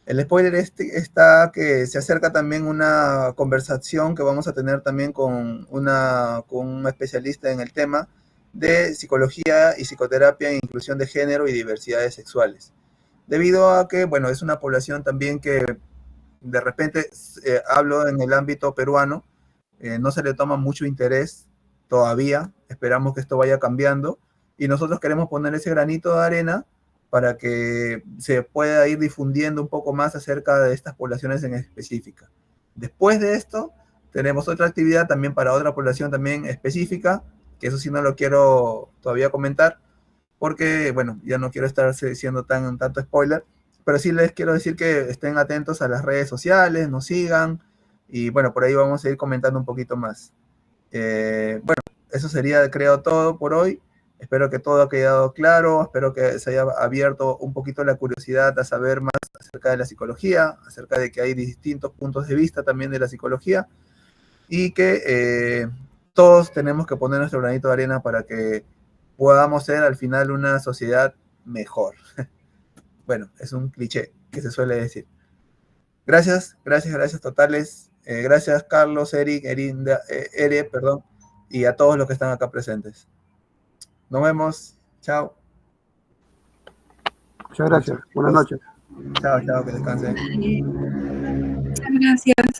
El spoiler está que se acerca también una conversación que vamos a tener también con un especialista en el tema de psicología y psicoterapia, inclusión de género y diversidades sexuales. Debido a que, bueno, es una población también que de repente, hablo en el ámbito peruano, no se le toma mucho interés todavía, esperamos que esto vaya cambiando y nosotros queremos poner ese granito de arena para que se pueda ir difundiendo un poco más acerca de estas poblaciones en específica. Después de esto, tenemos otra actividad también para otra población también específica, que eso sí no lo quiero todavía comentar, porque, bueno, ya no quiero estar siendo tanto spoiler, pero sí les quiero decir que estén atentos a las redes sociales, nos sigan, y bueno, por ahí vamos a ir comentando un poquito más. Bueno, eso sería, creo, todo por hoy. Espero que todo haya quedado claro, espero que se haya abierto un poquito la curiosidad a saber más acerca de la psicología, acerca de que hay distintos puntos de vista también de la psicología, y que todos tenemos que poner nuestro granito de arena para que podamos ser al final una sociedad mejor. Bueno, es un cliché que se suele decir. Gracias totales. Gracias Carlos, Eric, Ere, perdón, y a todos los que están acá presentes. Nos vemos. Chao. Muchas gracias. Buenas noches. Chao, que descansen. Muchas gracias.